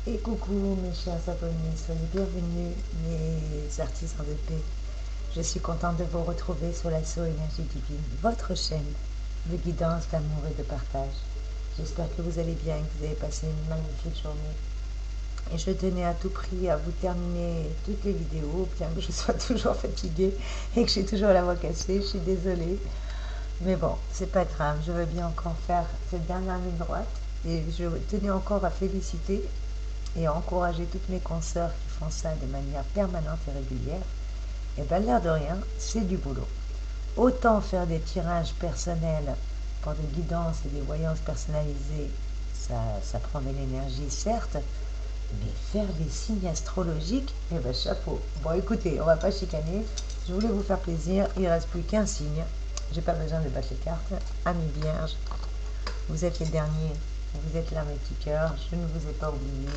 Et coucou mes chers abonnés, soyez bienvenus mes artisans de paix. Je suis contente de vous retrouver sur l'assaut Énergie Divine, votre chaîne de guidance, d'amour et de partage. J'espère que vous allez bien et que vous avez passé une magnifique journée. Et je tenais à tout prix à vous terminer toutes les vidéos, bien que je sois toujours fatiguée et que j'ai toujours la voix cassée, je suis désolée. Mais bon, c'est pas grave, je veux bien encore faire cette dernière ligne droite. Et je tenais encore à féliciter et à encourager toutes mes consoeurs qui font ça de manière permanente et régulière. Et bien l'air de rien, c'est du boulot. Autant faire des tirages personnels pour des guidances et des voyances personnalisées, ça prend de l'énergie certes, mais faire des signes astrologiques, eh ben chapeau. Bon écoutez, on va pas chicaner, je voulais vous faire plaisir, il ne reste plus qu'un signe, j'ai pas besoin de battre les cartes. Amis vierges, vous êtes les derniers, vous êtes là mes petits cœurs, je ne vous ai pas oublié.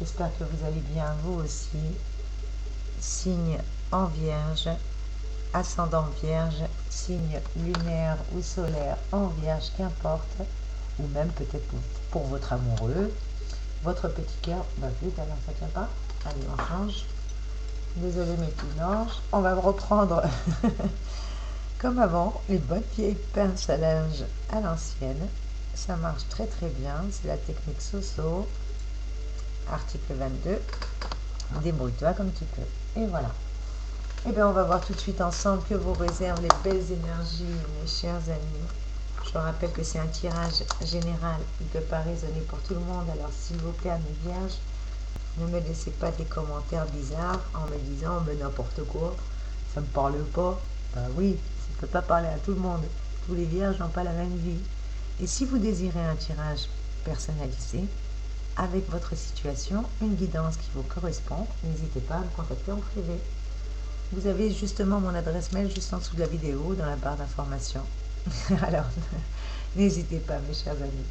J'espère que vous allez bien vous aussi. Signe en vierge, ascendant vierge, signe lunaire ou solaire en vierge, qu'importe, ou même peut-être pour votre amoureux, votre petit cœur, bah vite alors ça tient pas, allez on change, désolé mes petits anges, on va reprendre comme avant, les bonnes vieilles pinces à linge à l'ancienne, ça marche très très bien, c'est la technique Soso, article 22, débrouille-toi comme tu peux, et voilà. Eh bien, on va voir tout de suite ensemble que vous réservent les belles énergies, mes chers amis. Je rappelle que c'est un tirage général. Il ne peut pas résonner pour tout le monde. Alors, s'il vous plaît, amis vierges, ne me laissez pas des commentaires bizarres en me disant mais n'importe quoi, ça ne me parle pas. Ben oui, ça ne peut pas parler à tout le monde. Tous les vierges n'ont pas la même vie. Et si vous désirez un tirage personnalisé, avec votre situation, une guidance qui vous correspond, n'hésitez pas à me contacter en privé. Vous avez justement mon adresse mail juste en dessous de la vidéo, dans la barre d'information. Alors, n'hésitez pas, mes chers amis.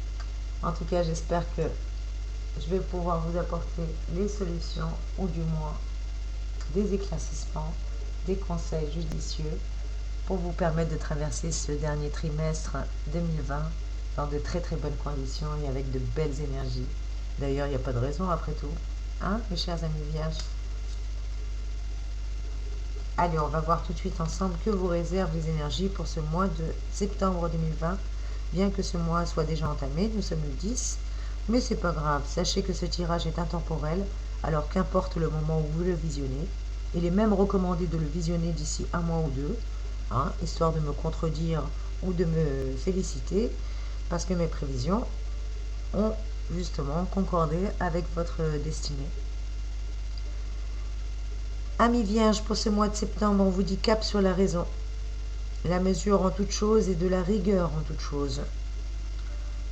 En tout cas, j'espère que je vais pouvoir vous apporter les solutions, ou du moins des éclaircissements, des conseils judicieux pour vous permettre de traverser ce dernier trimestre 2020 dans de très très bonnes conditions et avec de belles énergies. D'ailleurs, il n'y a pas de raison après tout. Hein, mes chers amis vierges? Allez, on va voir tout de suite ensemble que vous réservent les énergies pour ce mois de septembre 2020. Bien que ce mois soit déjà entamé, nous sommes le 10, mais c'est pas grave. Sachez que ce tirage est intemporel, alors qu'importe le moment où vous le visionnez. Il est même recommandé de le visionner d'ici un mois ou deux, hein, histoire de me contredire ou de me féliciter, parce que mes prévisions ont justement concordé avec votre destinée. Amis vierges, pour ce mois de septembre, on vous dit cap sur la raison, la mesure en toute chose et de la rigueur en toute chose.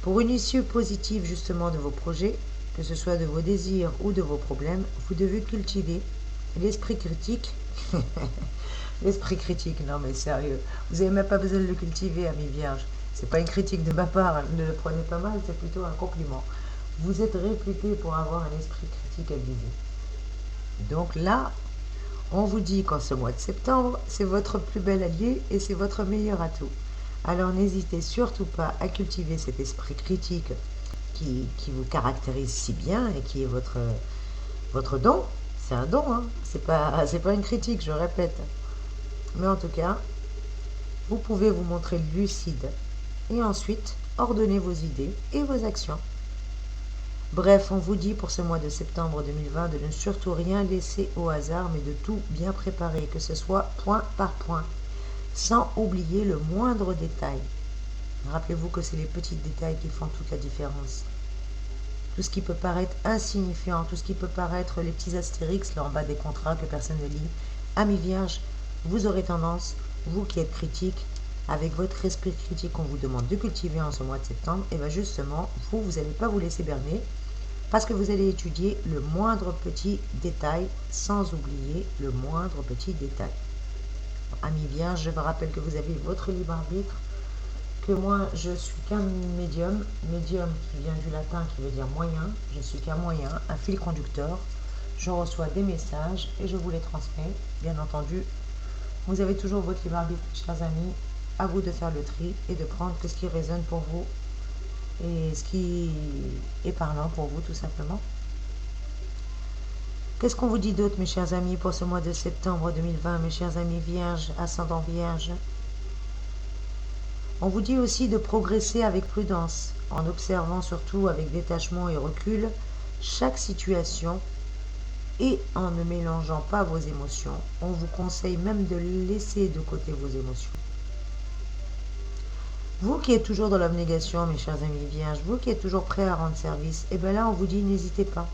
Pour une issue positive justement de vos projets, que ce soit de vos désirs ou de vos problèmes, vous devez cultiver l'esprit critique. L'esprit critique, non mais sérieux, vous n'avez même pas besoin de le cultiver, amis vierges. C'est pas une critique de ma part, ne le prenez pas mal, c'est plutôt un compliment. Vous êtes réputé pour avoir un esprit critique aiguisé. Donc là, on vous dit qu'en ce mois de septembre, c'est votre plus bel allié et c'est votre meilleur atout. Alors n'hésitez surtout pas à cultiver cet esprit critique qui vous caractérise si bien et qui est votre don. C'est un don, hein. C'est pas une critique, je répète. Mais en tout cas, vous pouvez vous montrer lucide et ensuite ordonner vos idées et vos actions. Bref, on vous dit pour ce mois de septembre 2020 de ne surtout rien laisser au hasard, mais de tout bien préparer, que ce soit point par point, sans oublier le moindre détail. Rappelez-vous que c'est les petits détails qui font toute la différence. Tout ce qui peut paraître insignifiant, tout ce qui peut paraître les petits astérix là en bas des contrats que personne ne lit, amis vierges, vous aurez tendance, vous qui êtes critique, avec votre esprit critique qu'on vous demande de cultiver en ce mois de septembre, et bien justement, vous n'allez pas vous laisser berner, parce que vous allez étudier le moindre petit détail sans oublier le moindre petit détail. Amis vierges, je vous rappelle que vous avez votre libre arbitre, que moi je suis qu'un médium, médium qui vient du latin qui veut dire moyen, je suis qu'un moyen, un fil conducteur, je reçois des messages et je vous les transmets, bien entendu. Vous avez toujours votre libre arbitre, chers amis, à vous de faire le tri et de prendre que ce qui résonne pour vous et ce qui est parlant pour vous tout simplement. Qu'est-ce qu'on vous dit d'autre, mes chers amis, pour ce mois de septembre 2020, mes chers amis vierges, ascendant vierge? On vous dit aussi de progresser avec prudence, en observant surtout avec détachement et recul chaque situation et en ne mélangeant pas vos émotions. On vous conseille même de laisser de côté vos émotions. Vous qui êtes toujours dans l'abnégation, mes chers amis vierges, vous qui êtes toujours prêts à rendre service, et bien là on vous dit n'hésitez pas.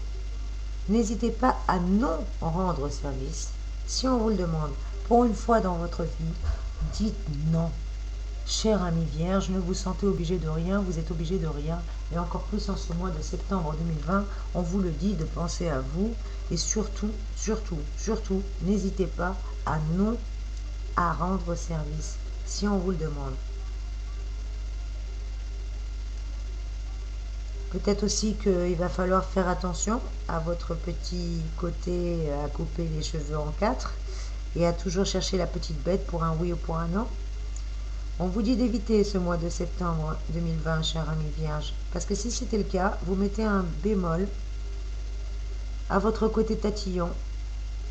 N'hésitez pas à non rendre service. Si on vous le demande, pour une fois dans votre vie, dites non. Cher ami vierge, ne vous sentez obligé de rien, vous êtes obligé de rien. Et encore plus en ce mois de septembre 2020, on vous le dit de penser à vous. Et surtout, surtout, surtout, n'hésitez pas à non à rendre service, si on vous le demande. Peut-être aussi qu'il va falloir faire attention à votre petit côté à couper les cheveux en quatre et à toujours chercher la petite bête pour un oui ou pour un non. On vous dit d'éviter ce mois de septembre 2020, cher ami vierge, parce que si c'était le cas, vous mettez un bémol à votre côté tatillon.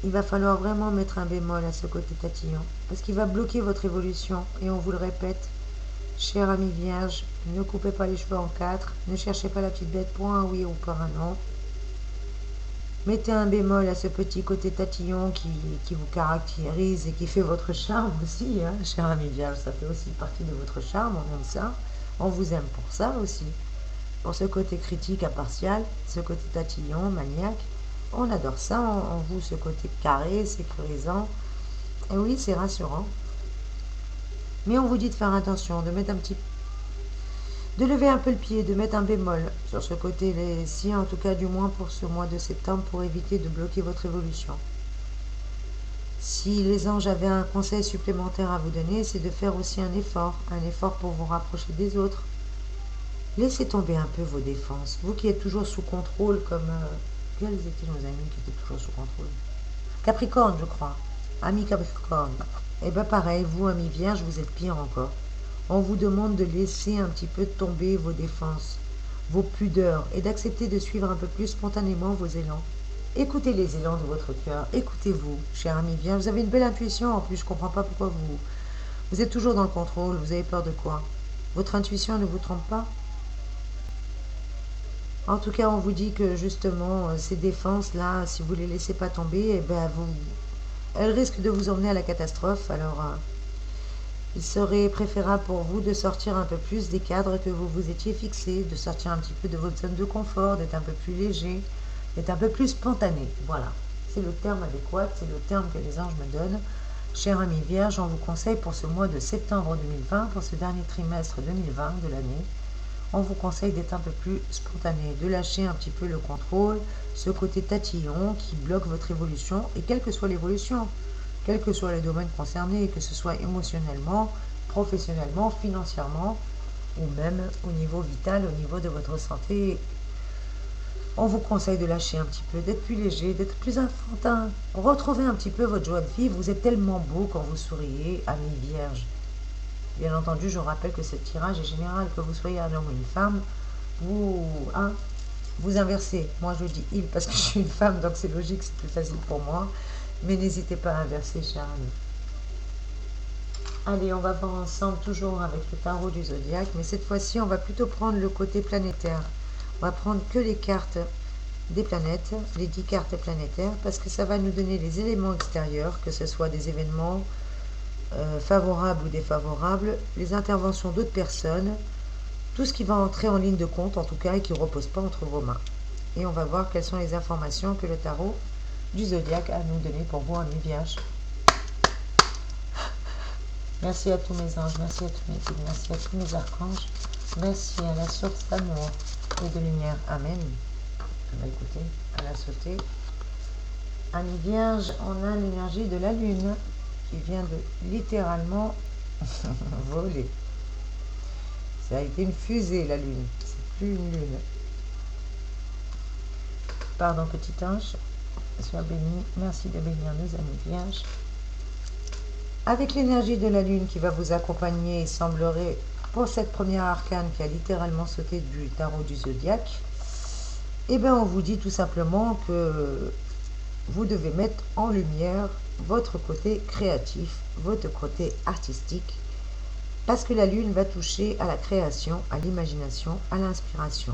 Il va falloir vraiment mettre un bémol à ce côté tatillon, parce qu'il va bloquer votre évolution, et on vous le répète, cher ami vierge, ne coupez pas les cheveux en quatre, ne cherchez pas la petite bête pour un oui ou pour un non. Mettez un bémol à ce petit côté tatillon qui vous caractérise et qui fait votre charme aussi, hein, cher ami vierge, ça fait aussi partie de votre charme, on aime ça. On vous aime pour ça aussi. Pour ce côté critique impartial, ce côté tatillon, maniaque, on adore ça en vous, ce côté carré, sécurisant. Et oui, c'est rassurant. Mais on vous dit de faire attention, de mettre de lever un peu le pied, de mettre un bémol sur ce côté-ci, en tout cas du moins pour ce mois de septembre, pour éviter de bloquer votre évolution. Si les anges avaient un conseil supplémentaire à vous donner, c'est de faire aussi un effort pour vous rapprocher des autres. Laissez tomber un peu vos défenses. Vous qui êtes toujours sous contrôle, comme... quels étaient nos amis qui étaient toujours sous contrôle? Capricorne, je crois. Ami Capricorne. Et bien pareil, vous, ami Vierge, vous êtes pire encore. On vous demande de laisser un petit peu tomber vos défenses, vos pudeurs, et d'accepter de suivre un peu plus spontanément vos élans. Écoutez les élans de votre cœur, écoutez-vous, cher ami Vierge. Vous avez une belle intuition en plus, je ne comprends pas pourquoi vous êtes toujours dans le contrôle, vous avez peur de quoi? Votre intuition ne vous trompe pas? En tout cas, on vous dit que justement, ces défenses-là, si vous ne les laissez pas tomber, eh ben, elles risquent de vous emmener à la catastrophe. Alors, il serait préférable pour vous de sortir un peu plus des cadres que vous vous étiez fixés, de sortir un petit peu de votre zone de confort, d'être un peu plus léger, d'être un peu plus spontané. Voilà, c'est le terme adéquat, c'est le terme que les anges me donnent. Cher ami Vierge, on vous conseille pour ce mois de septembre 2020, pour ce dernier trimestre 2020 de l'année, on vous conseille d'être un peu plus spontané, de lâcher un petit peu le contrôle, ce côté tatillon qui bloque votre évolution, et quelle que soit l'évolution, quels que soient les domaines concernés, que ce soit émotionnellement, professionnellement, financièrement, ou même au niveau vital, au niveau de votre santé. On vous conseille de lâcher un petit peu, d'être plus léger, d'être plus enfantin. Retrouvez un petit peu votre joie de vivre. Vous êtes tellement beau quand vous souriez, ami vierge. Bien entendu, je rappelle que ce tirage est général, que vous soyez un homme ou une femme, vous inversez. Moi, je dis il parce que je suis une femme, donc c'est logique, c'est plus facile pour moi. Mais n'hésitez pas à inverser, cher ami. Allez, on va voir ensemble, toujours avec le tarot du zodiaque, mais cette fois-ci, on va plutôt prendre le côté planétaire. On va prendre que les cartes des planètes, les 10 cartes planétaires, parce que ça va nous donner les éléments extérieurs, que ce soit des événements favorables ou défavorables, les interventions d'autres personnes, tout ce qui va entrer en ligne de compte, en tout cas, et qui ne repose pas entre vos mains. Et on va voir quelles sont les informations que le tarot du zodiaque à nous donner pour vous, amis vierges. Merci à tous mes anges, merci à tous mes guides, merci à tous mes archanges, merci à la source d'amour et de lumière. Amen. On va écouter à la sauter. Amis vierges, on a l'énergie de la lune qui vient de littéralement voler. Ça a été une fusée, la lune, c'est plus une lune. Pardon, petit ange. Sois béni, merci de bénir nos amis vierges. Avec l'énergie de la lune qui va vous accompagner, il semblerait, pour cette première arcane qui a littéralement sauté du tarot du zodiaque, eh bien on vous dit tout simplement que vous devez mettre en lumière votre côté créatif, votre côté artistique, parce que la lune va toucher à la création, à l'imagination, à l'inspiration.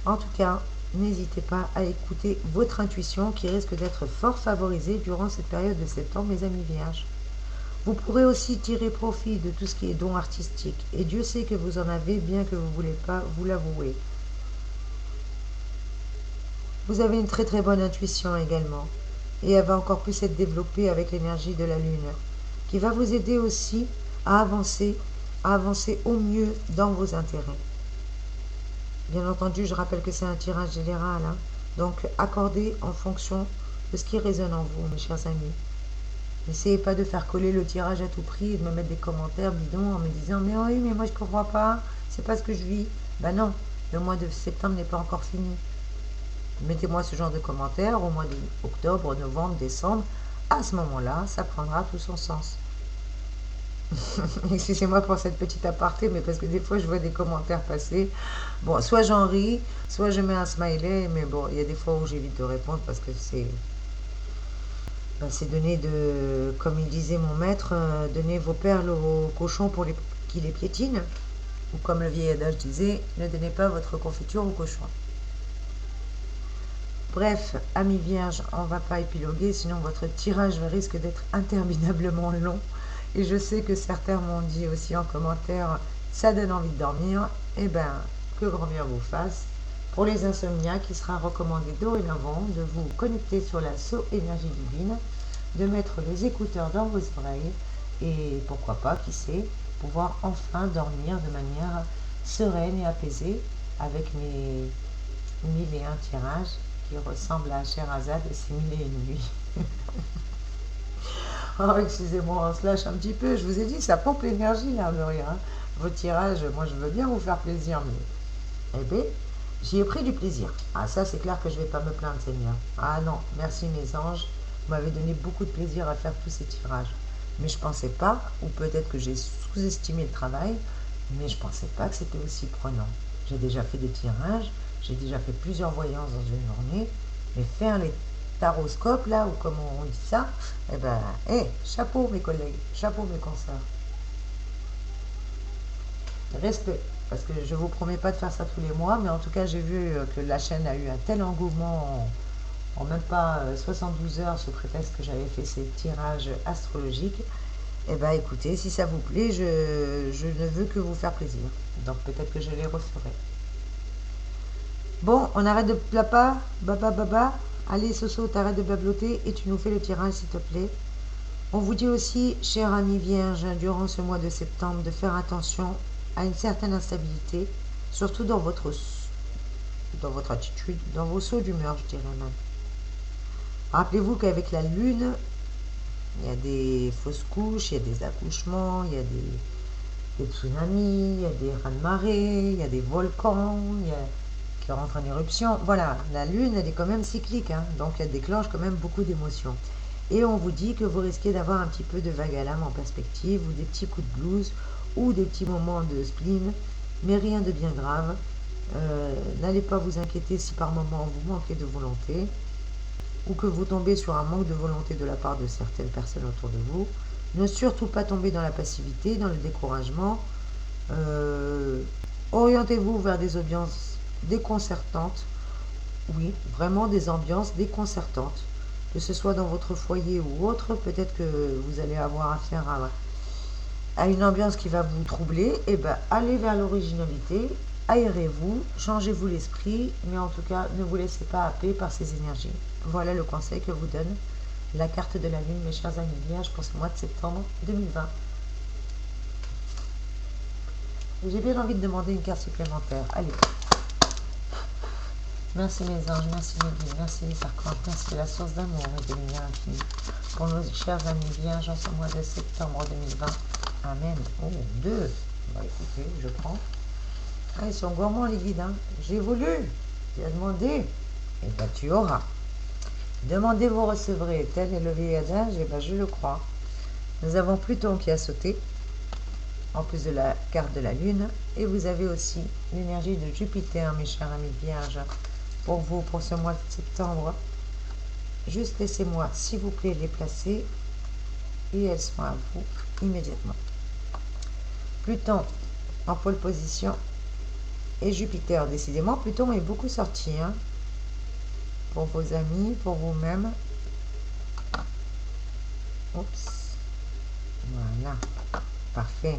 En tout cas, n'hésitez pas à écouter votre intuition qui risque d'être fort favorisée durant cette période de septembre, mes amis vierges. Vous pourrez aussi tirer profit de tout ce qui est don artistique, et Dieu sait que vous en avez bien que vous ne voulez pas vous l'avouer. Vous avez une très très bonne intuition également, et elle va encore plus être développée avec l'énergie de la lune, qui va vous aider aussi à avancer au mieux dans vos intérêts. Bien entendu, je rappelle que c'est un tirage général, hein, donc accordez en fonction de ce qui résonne en vous, mes chers amis. N'essayez pas de faire coller le tirage à tout prix et de me mettre des commentaires bidons en me disant mais oui, mais moi je comprends pas, c'est pas ce que je vis. Ben non, le mois de septembre n'est pas encore fini. Mettez-moi ce genre de commentaires au mois d'octobre, novembre, décembre. À ce moment-là, ça prendra tout son sens. Excusez-moi pour cette petite aparté, mais parce que des fois je vois des commentaires passer. Bon, soit j'en ris, soit je mets un smiley, mais bon, il y a des fois où j'évite de répondre parce que c'est donner de, comme il disait mon maître, donner vos perles aux cochons pour qu'ils les piétinent. Ou comme le vieil adage disait, ne donnez pas votre confiture aux cochons. Bref, amis vierges, on ne va pas épiloguer, sinon votre tirage risque d'être interminablement long. Et je sais que certains m'ont dit aussi en commentaire, ça donne envie de dormir. Eh bien, que grand bien vous fasse. Pour les insomniaques, il sera recommandé dorénavant de vous connecter sur la énergie divine, de mettre les écouteurs dans vos oreilles et pourquoi pas, qui sait, pouvoir enfin dormir de manière sereine et apaisée avec mes 1001 tirages qui ressemblent à Sherazade et ses 1001 nuits. Oh, excusez-moi, on se lâche un petit peu. Je vous ai dit, ça pompe l'énergie, l'air de rien. Vos tirages, moi je veux bien vous faire plaisir, mais eh bien, j'y ai pris du plaisir. Ah, ça, c'est clair que je ne vais pas me plaindre, Seigneur. Ah non, merci mes anges. Vous m'avez donné beaucoup de plaisir à faire tous ces tirages. Mais je ne pensais pas, ou peut-être que j'ai sous-estimé le travail, mais je ne pensais pas que c'était aussi prenant. J'ai déjà fait des tirages, j'ai déjà fait plusieurs voyances dans une journée, mais faire les taroscopes, là, ou comme on dit ça, eh ben, chapeau mes collègues, chapeau mes consoeurs. Respect, parce que je ne vous promets pas de faire ça tous les mois, mais en tout cas, j'ai vu que la chaîne a eu un tel engouement en même pas 72 heures sous prétexte que j'avais fait ces tirages astrologiques. Eh bien, écoutez, si ça vous plaît, je ne veux que vous faire plaisir. Donc, peut-être que je les referai. Bon, on arrête de plapa, baba, baba. Allez, Soso, t'arrêtes de babloter et tu nous fais le tirage, s'il te plaît. On vous dit aussi, chers amis vierges, durant ce mois de septembre, de faire attention à une certaine instabilité, surtout dans votre attitude, dans vos sauts d'humeur, je dirais même. Rappelez-vous qu'avec la lune, il y a des fausses couches, il y a des accouchements, il y a des tsunamis, il y a des raz-de-marée, il y a des volcans, qui rentrent en éruption. Voilà, la lune, elle est quand même cyclique, hein, donc elle déclenche quand même beaucoup d'émotions. Et on vous dit que vous risquez d'avoir un petit peu de vague à l'âme en perspective, ou des petits coups de blues, ou des petits moments de spleen, mais rien de bien grave. N'allez pas vous inquiéter si par moment vous manquez de volonté, ou que vous tombez sur un manque de volonté de la part de certaines personnes autour de vous. Ne surtout pas tomber dans la passivité, dans le découragement. Orientez-vous vers des ambiances déconcertantes. Oui, vraiment des ambiances déconcertantes. Que ce soit dans votre foyer ou autre, peut-être que vous allez avoir affaire à une ambiance qui va vous troubler. Et bien, allez vers l'originalité, aérez-vous, changez-vous l'esprit, mais en tout cas, ne vous laissez pas happer par ces énergies. Voilà le conseil que vous donne la carte de la lune, mes chers amis vierges, pour ce mois de septembre 2020. J'ai bien envie de demander une carte supplémentaire. Allez. Merci mes anges, merci mes guides, merci les archanges, merci la source d'amour et de lumière infinie. Pour nos chers amis vierges en ce mois de septembre 2020. Amen. Oh, 2. Bah écoutez, je prends. Ah, ils sont gourmands les guides, hein. J'ai voulu. Tu as demandé. Et bien tu auras. Demandez, vous recevrez. Tel est le vieil adage, et bien je le crois. Nous avons Pluton qui a sauté, en plus de la carte de la Lune. Et vous avez aussi l'énergie de Jupiter, mes chers amis vierges. Pour vous, pour ce mois de septembre Juste laissez-moi, s'il vous plaît, les placer et elles sont à vous immédiatement. Pluton en pole position et Jupiter. Décidément, Pluton est beaucoup sorti, hein, pour vos amis, pour vous-même. Oups. Voilà. Parfait.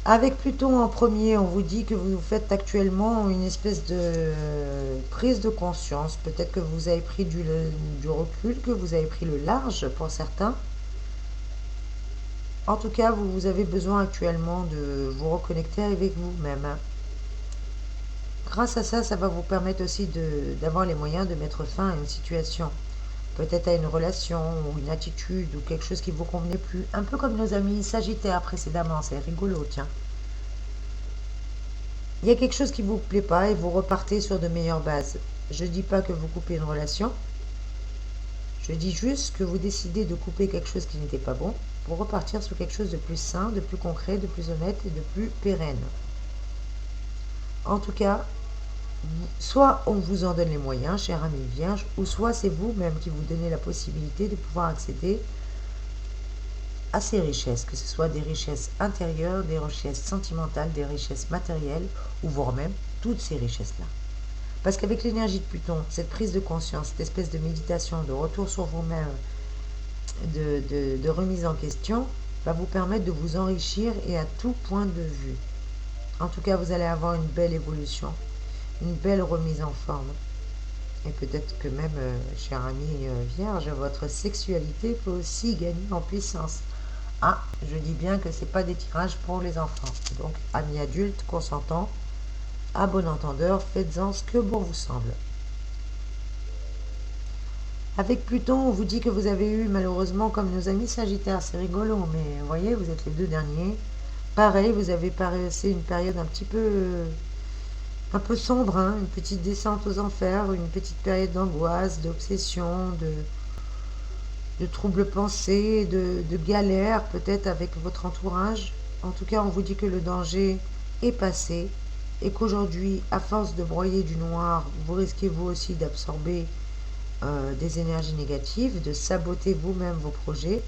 Avec Pluton en premier, on vous dit que vous faites actuellement une espèce de prise de conscience. Peut-être que vous avez pris du recul, que vous avez pris le large pour certains. En tout cas, vous avez besoin actuellement de vous reconnecter avec vous-même. Grâce à ça, ça va vous permettre aussi d'avoir les moyens de mettre fin à une situation. Peut-être à une relation ou une attitude ou quelque chose qui ne vous convenait plus. Un peu comme nos amis Sagittaires précédemment, c'est rigolo, tiens. Il y a quelque chose qui ne vous plaît pas et vous repartez sur de meilleures bases. Je ne dis pas que vous coupez une relation, je dis juste que vous décidez de couper quelque chose qui n'était pas bon pour repartir sur quelque chose de plus sain, de plus concret, de plus honnête et de plus pérenne. En tout cas, soit on vous en donne les moyens, cher ami vierge, ou soit c'est vous-même qui vous donnez la possibilité de pouvoir accéder à ces richesses, que ce soit des richesses intérieures, des richesses sentimentales, des richesses matérielles, ou voire même toutes ces richesses-là. Parce qu'avec l'énergie de Pluton, cette prise de conscience, cette espèce de méditation, de retour sur vous-même, de remise en question, va vous permettre de vous enrichir et à tout point de vue. En tout cas, vous allez avoir une belle évolution, une belle remise en forme. Et peut-être que même, cher ami vierge, votre sexualité peut aussi gagner en puissance. Ah, je dis bien que ce n'est pas des tirages pour les enfants. Donc, amis adultes, consentants, à bon entendeur, faites-en ce que bon vous semble. Avec Pluton, on vous dit que vous avez eu malheureusement comme nos amis Sagittaires, c'est rigolo, mais vous voyez, vous êtes les deux derniers. Pareil, vous avez passé une période un peu sombre, hein, une petite descente aux enfers, une petite période d'angoisse, d'obsession, de troubles pensées, de galères peut-être avec votre entourage. En tout cas, on vous dit que le danger est passé et qu'aujourd'hui, à force de broyer du noir, vous risquez vous aussi d'absorber des énergies négatives, de saboter vous-même vos projets.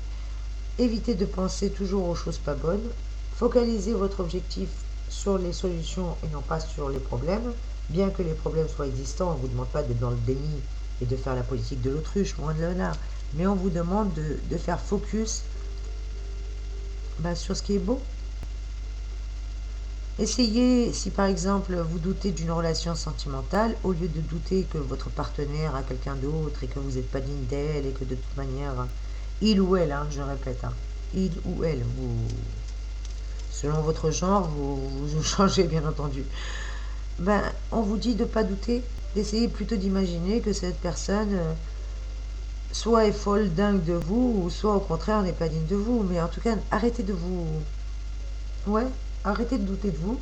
Évitez de penser toujours aux choses pas bonnes. Focalisez votre objectif sur les solutions et non pas sur les problèmes. Bien que les problèmes soient existants, on ne vous demande pas d'être dans le déni et de faire la politique de l'autruche, loin de là. Mais on vous demande de faire focus sur ce qui est beau. Essayez, si par exemple vous doutez d'une relation sentimentale, au lieu de douter que votre partenaire a quelqu'un d'autre et que vous n'êtes pas digne d'elle et que de toute manière, il ou elle, hein, je répète, hein, il ou elle, selon votre genre, vous changez bien entendu. On vous dit de ne pas douter, d'essayer plutôt d'imaginer que cette personne soit est folle dingue de vous, ou soit au contraire n'est pas digne de vous. Mais en tout cas, arrêtez de vous... Ouais, arrêtez de douter de vous.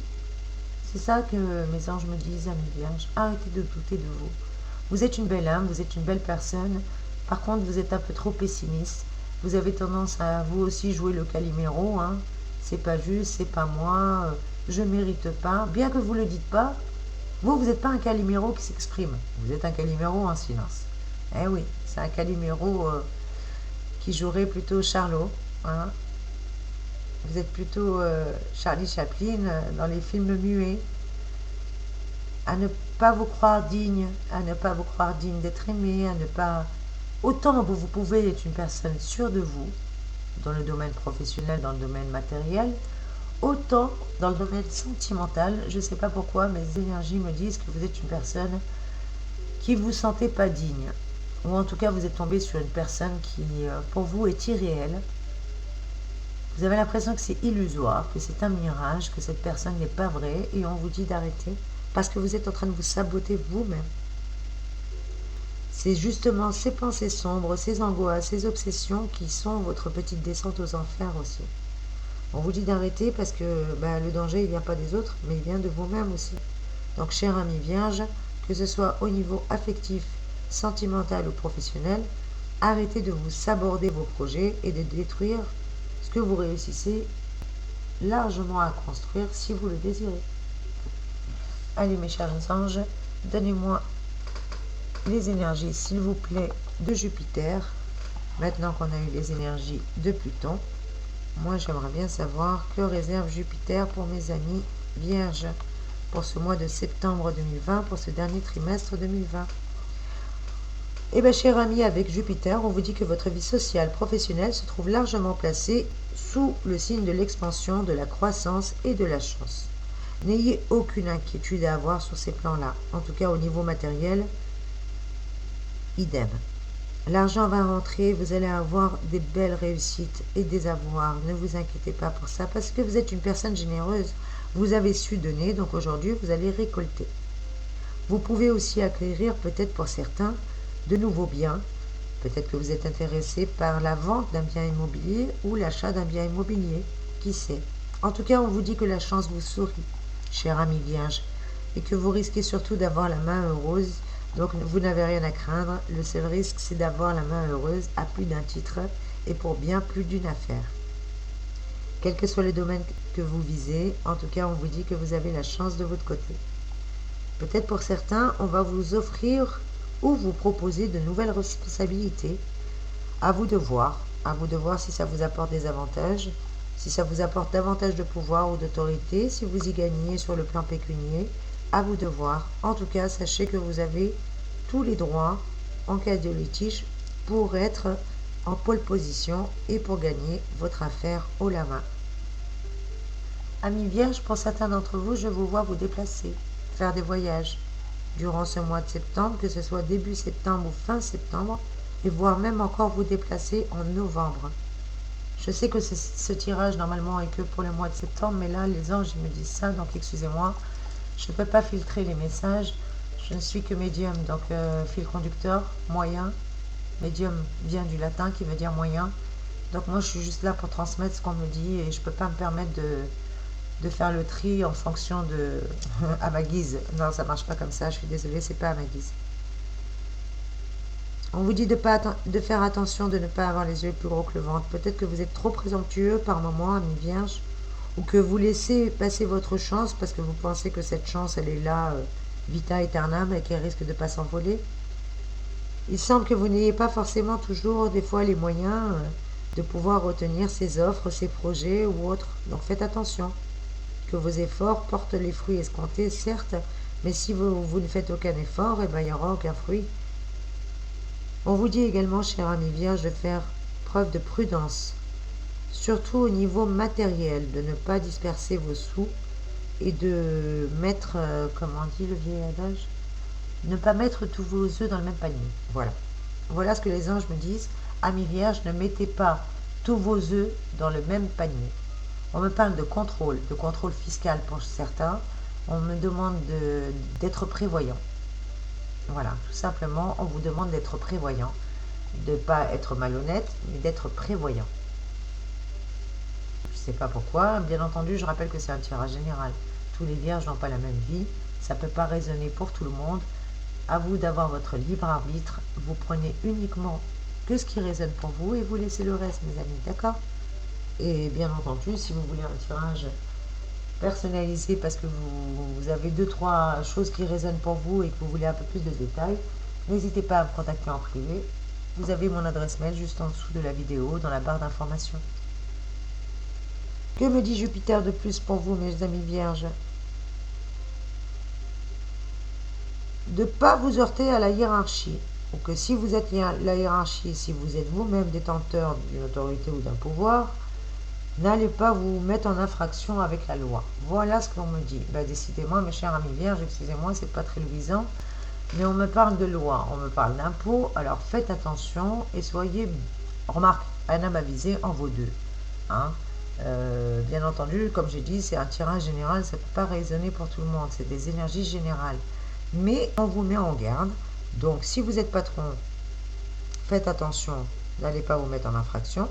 C'est ça que mes anges me disent, amis vierges. Arrêtez de douter de vous. Vous êtes une belle âme, vous êtes une belle personne. Par contre, vous êtes un peu trop pessimiste. Vous avez tendance à vous aussi jouer le Calimero, hein. C'est pas juste, c'est pas moi, je mérite pas. Bien que vous le dites pas, vous n'êtes pas un Calimero qui s'exprime. Vous êtes un Calimero en silence. Eh oui, c'est un Calimero qui jouerait plutôt Charlot, hein. Vous êtes plutôt Charlie Chaplin dans les films muets. À ne pas vous croire digne, à ne pas vous croire digne d'être aimé, à ne pas... Autant vous pouvez être une personne sûre de vous, dans le domaine professionnel, dans le domaine matériel, autant dans le domaine sentimental, je ne sais pas pourquoi, mes énergies me disent que vous êtes une personne qui ne vous sentez pas digne. Ou en tout cas, vous êtes tombé sur une personne qui, pour vous, est irréelle. Vous avez l'impression que c'est illusoire, que c'est un mirage, que cette personne n'est pas vraie, et on vous dit d'arrêter, parce que vous êtes en train de vous saboter vous-même. C'est justement ces pensées sombres, ces angoisses, ces obsessions qui sont votre petite descente aux enfers aussi. On vous dit d'arrêter parce que le danger, il vient pas des autres, mais il vient de vous-même aussi. Donc, cher ami vierge, que ce soit au niveau affectif, sentimental ou professionnel, arrêtez de vous saborder vos projets et de détruire ce que vous réussissez largement à construire si vous le désirez. Allez mes chers anges, donnez-moi les énergies, s'il vous plaît, de Jupiter. Maintenant qu'on a eu les énergies de Pluton, moi j'aimerais bien savoir que réserve Jupiter pour mes amis vierges pour ce mois de septembre 2020, pour ce dernier trimestre 2020. Eh bien, cher ami, avec Jupiter, on vous dit que votre vie sociale, professionnelle se trouve largement placée sous le signe de l'expansion, de la croissance et de la chance. N'ayez aucune inquiétude à avoir sur ces plans-là, en tout cas au niveau matériel, idem. L'argent va rentrer, vous allez avoir des belles réussites et des avoirs. Ne vous inquiétez pas pour ça, parce que vous êtes une personne généreuse. Vous avez su donner, donc aujourd'hui, vous allez récolter. Vous pouvez aussi acquérir, peut-être pour certains, de nouveaux biens. Peut-être que vous êtes intéressé par la vente d'un bien immobilier ou l'achat d'un bien immobilier. Qui sait? En tout cas, on vous dit que la chance vous sourit, cher ami vierge, et que vous risquez surtout d'avoir la main heureuse. Donc vous n'avez rien à craindre. Le seul risque, c'est d'avoir la main heureuse à plus d'un titre et pour bien plus d'une affaire. Quel que soit le domaine que vous visez, en tout cas, on vous dit que vous avez la chance de votre côté. Peut-être pour certains, on va vous offrir ou vous proposer de nouvelles responsabilités. À vous de voir si ça vous apporte des avantages, si ça vous apporte davantage de pouvoir ou d'autorité, si vous y gagnez sur le plan pécunier. À vous de voir. En tout cas, sachez que vous avez tous les droits en cas de litige pour être en pole position et pour gagner votre affaire haut la main. Amis vierges, pour certains d'entre vous, je vous vois vous déplacer, faire des voyages durant ce mois de septembre, que ce soit début septembre ou fin septembre, et voire même encore vous déplacer en novembre. Je sais que ce tirage normalement est que pour le mois de septembre, mais là les anges me disent ça, donc excusez-moi, je ne peux pas filtrer les messages, je ne suis que médium, donc fil conducteur, moyen, médium vient du latin qui veut dire moyen, donc moi je suis juste là pour transmettre ce qu'on me dit et je ne peux pas me permettre de faire le tri en fonction de à ma guise. Non, ça marche pas comme ça, je suis désolée, c'est pas à ma guise. On vous dit de faire attention, de ne pas avoir les yeux plus gros que le ventre. Peut-être que vous êtes trop présomptueux par moment, ami vierge, ou que vous laissez passer votre chance parce que vous pensez que cette chance, elle est là, vita aeternam, et qu'elle risque de ne pas s'envoler. Il semble que vous n'ayez pas forcément toujours, des fois, les moyens de pouvoir retenir ces offres, ces projets ou autres. Donc faites attention. Que vos efforts portent les fruits escomptés, certes, mais si vous ne faites aucun effort, eh ben, il n'y aura aucun fruit. On vous dit également, cher ami vierge, de faire preuve de prudence, surtout au niveau matériel, de ne pas disperser vos sous et de mettre, comment dit le vieil adage, ne pas mettre tous vos œufs dans le même panier. Voilà. Voilà ce que les anges me disent. Ami vierge, ne mettez pas tous vos œufs dans le même panier. On me parle de contrôle fiscal pour certains. On me demande d'être prévoyant. Voilà, tout simplement, on vous demande d'être prévoyant. De ne pas être malhonnête, mais d'être prévoyant. Je ne sais pas pourquoi. Bien entendu, je rappelle que c'est un tirage général. Tous les vierges n'ont pas la même vie. Ça ne peut pas résonner pour tout le monde. À vous d'avoir votre libre arbitre. Vous prenez uniquement que ce qui résonne pour vous et vous laissez le reste, mes amis. D'accord ? Et bien entendu, si vous voulez un tirage personnalisé parce que vous avez 2-3 choses qui résonnent pour vous et que vous voulez un peu plus de détails, n'hésitez pas à me contacter en privé. Vous avez mon adresse mail juste en dessous de la vidéo, dans la barre d'information. Que me dit Jupiter de plus pour vous, mes amis vierges? De ne pas vous heurter à la hiérarchie. Ou que si vous êtes la hiérarchie, si vous êtes vous-même détenteur d'une autorité ou d'un pouvoir, n'allez pas vous mettre en infraction avec la loi. Voilà ce qu'on me dit. Ben, décidément, mes chers amis vierges, excusez-moi, c'est pas très luisant, mais on me parle de loi, on me parle d'impôts, alors faites attention et soyez, remarque, un âme avisée en vaut deux. Hein. Bien entendu, comme j'ai dit, c'est un tirage général, ça ne peut pas résonner pour tout le monde, c'est des énergies générales. Mais on vous met en garde, donc si vous êtes patron, faites attention, n'allez pas vous mettre en infraction.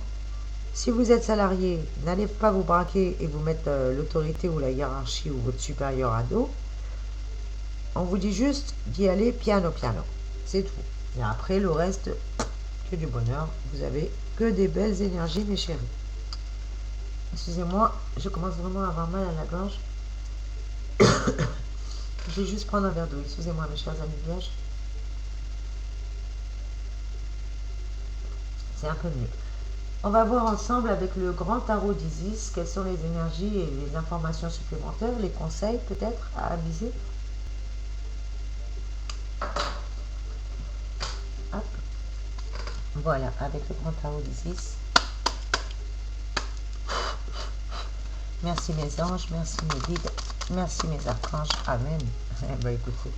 Si vous êtes salarié, n'allez pas vous braquer et vous mettre l'autorité ou la hiérarchie ou votre supérieur à dos. On vous dit juste d'y aller piano piano. C'est tout. Et après, le reste, que du bonheur. Vous avez que des belles énergies, mes chéris. Excusez-moi, je commence vraiment à avoir mal à la gorge. Je vais juste prendre un verre d'eau. Excusez-moi, mes chers amis vierges. c'est un peu mieux. On va voir ensemble avec le grand tarot d'Isis quelles sont les énergies et les informations supplémentaires, les conseils peut-être à aviser. Hop. Voilà, avec le grand tarot d'Isis. Merci mes anges, merci mes guides, merci mes archanges. Amen. Eh ben écoutez,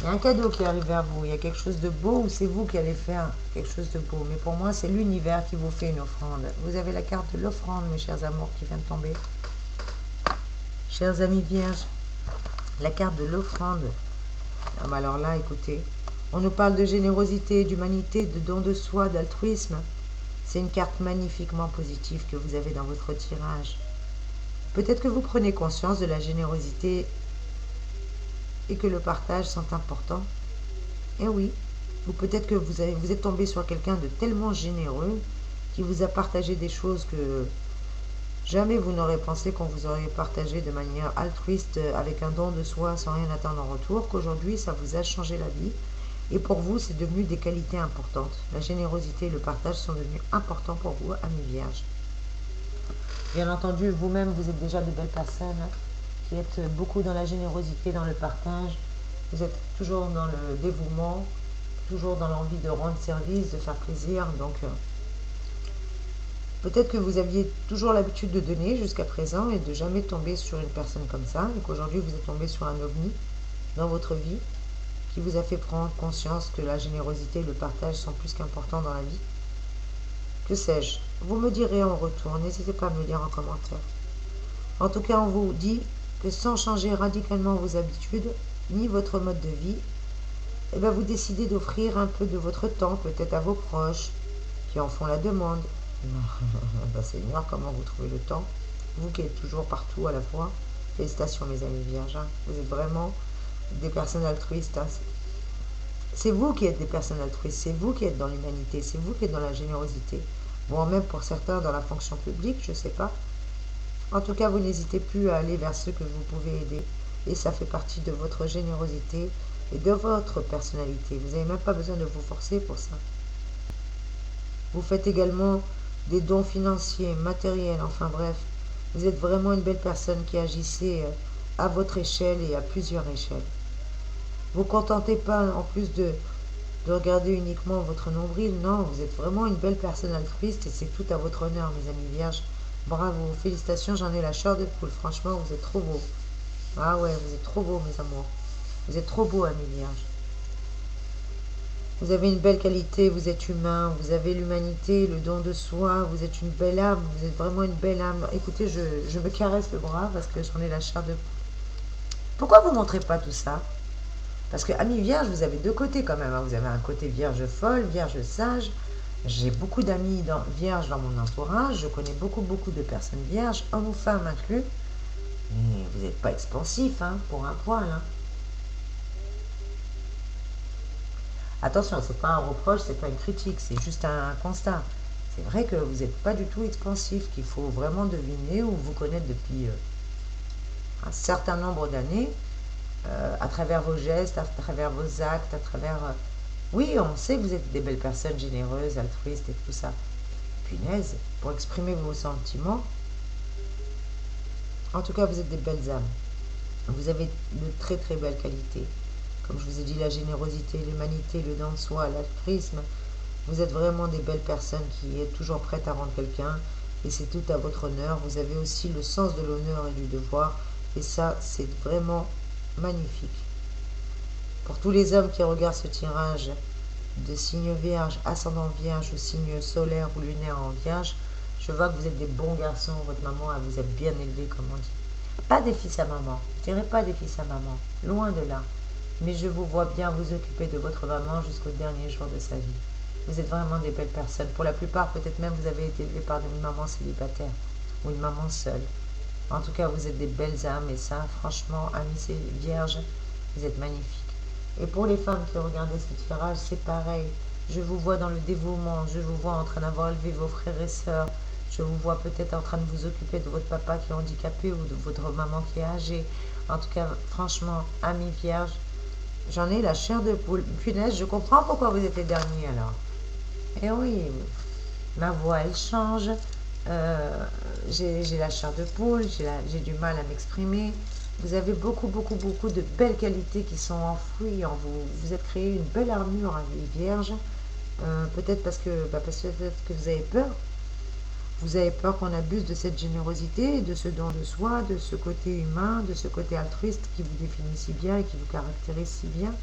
il y a un cadeau qui arrive vers vous, il y a quelque chose de beau ou c'est vous qui allez faire quelque chose de beau. Mais pour moi, c'est l'univers qui vous fait une offrande. Vous avez la carte de l'offrande, mes chers amours, qui vient de tomber. Chers amis vierges, la carte de l'offrande. Ah bah alors là, écoutez, on nous parle de générosité, d'humanité, de don de soi, d'altruisme. C'est une carte magnifiquement positive que vous avez dans votre tirage. Peut-être que vous prenez conscience de la générosité et que le partage sont importants. Eh oui, ou peut-être que vous êtes tombé sur quelqu'un de tellement généreux qui vous a partagé des choses que jamais vous n'aurez pensé qu'on vous aurait partagé de manière altruiste avec un don de soi sans rien attendre en retour, qu'aujourd'hui ça vous a changé la vie. Et pour vous, c'est devenu des qualités importantes. La générosité et le partage sont devenus importants pour vous, amis vierges. Bien entendu, vous-même, vous êtes déjà de belles personnes qui êtes beaucoup dans la générosité, dans le partage. Vous êtes toujours dans le dévouement, toujours dans l'envie de rendre service, de faire plaisir. Donc, peut-être que vous aviez toujours l'habitude de donner jusqu'à présent et de jamais tomber sur une personne comme ça, et qu'aujourd'hui, vous êtes tombé sur un ovni dans votre vie qui vous a fait prendre conscience que la générosité et le partage sont plus qu'importants dans la vie. Que sais-je? Vous me direz en retour, n'hésitez pas à me le dire en commentaire. En tout cas, on vous dit que sans changer radicalement vos habitudes, ni votre mode de vie, eh bien vous décidez d'offrir un peu de votre temps, peut-être à vos proches, qui en font la demande. Ben, Seigneur, comment vous trouvez le temps? Vous qui êtes toujours partout à la fois. Félicitations mes amis vierges, hein. Vous êtes vraiment des personnes altruistes. Hein. C'est vous qui êtes des personnes altruistes, c'est vous qui êtes dans l'humanité, c'est vous qui êtes dans la générosité. Bon, même pour certains dans la fonction publique, je ne sais pas. En tout cas, vous n'hésitez plus à aller vers ceux que vous pouvez aider. Et ça fait partie de votre générosité et de votre personnalité. Vous n'avez même pas besoin de vous forcer pour ça. Vous faites également des dons financiers, matériels, enfin bref. Vous êtes vraiment une belle personne qui agissez à votre échelle et à plusieurs échelles. Vous ne contentez pas en plus de regarder uniquement votre nombril. Non, vous êtes vraiment une belle personne altruiste et c'est tout à votre honneur, mes amis vierges. Bravo, félicitations, j'en ai la chair de poule. Franchement, vous êtes trop beaux. Ah ouais, vous êtes trop beaux, mes amours. Vous êtes trop beaux, amis vierges. Vous avez une belle qualité, vous êtes humain, vous avez l'humanité, le don de soi, vous êtes une belle âme, vous êtes vraiment une belle âme. Écoutez, je me caresse le bras parce que j'en ai la chair de poule. Pourquoi vous ne montrez pas tout ça? Parce que, amis vierges, vous avez deux côtés quand même. Hein. Vous avez un côté vierge folle, vierge sage. J'ai beaucoup d'amis vierges dans mon entourage. Je connais beaucoup de personnes vierges, hommes ou femmes inclus. Mais vous n'êtes pas expansif, hein, pour un poil. Hein. Attention, c'est pas un reproche, c'est pas une critique, c'est juste un constat. C'est vrai que vous n'êtes pas du tout expansif, qu'il faut vraiment deviner ou vous connaître depuis un certain nombre d'années. À travers vos gestes, à travers vos actes, à travers... Oui, on sait que vous êtes des belles personnes généreuses, altruistes et tout ça. Punaise, pour exprimer vos sentiments, en tout cas, vous êtes des belles âmes. Vous avez de très très belles qualités. Comme je vous ai dit, la générosité, l'humanité, le don de soi, l'altruisme. Vous êtes vraiment des belles personnes qui êtes toujours prêtes à rendre quelqu'un. Et c'est tout à votre honneur. Vous avez aussi le sens de l'honneur et du devoir. Et ça, c'est vraiment magnifique. Pour tous les hommes qui regardent ce tirage de signe vierge, ascendant vierge ou signe solaire ou lunaire en vierge, je vois que vous êtes des bons garçons, votre maman elle vous a bien élevé comme on dit. Pas des fils à maman, je dirais pas des fils à maman, loin de là. Mais je vous vois bien vous occuper de votre maman jusqu'au dernier jour de sa vie. Vous êtes vraiment des belles personnes. Pour la plupart, peut-être même vous avez été élevé par une maman célibataire ou une maman seule. En tout cas, vous êtes des belles âmes et ça, franchement, amis vierges, vous êtes magnifiques. Et pour les femmes qui regardaient ce tirage, c'est pareil. Je vous vois dans le dévouement, je vous vois en train d'avoir élevé vos frères et sœurs. Je vous vois peut-être en train de vous occuper de votre papa qui est handicapé ou de votre maman qui est âgée. En tout cas, franchement, amis vierges, j'en ai la chair de poule. Punaise, je comprends pourquoi vous êtes les derniers alors. Et oui, ma voix, elle change. J'ai la chair de poule, j'ai du mal à m'exprimer. Vous avez beaucoup, beaucoup, beaucoup de belles qualités qui sont enfouies en vous. Vous êtes créé une belle armure, hein, les vierges. Peut-être parce que vous avez peur. Vous avez peur qu'on abuse de cette générosité, de ce don de soi, de ce côté humain, de ce côté altruiste qui vous définit si bien et qui vous caractérise si bien.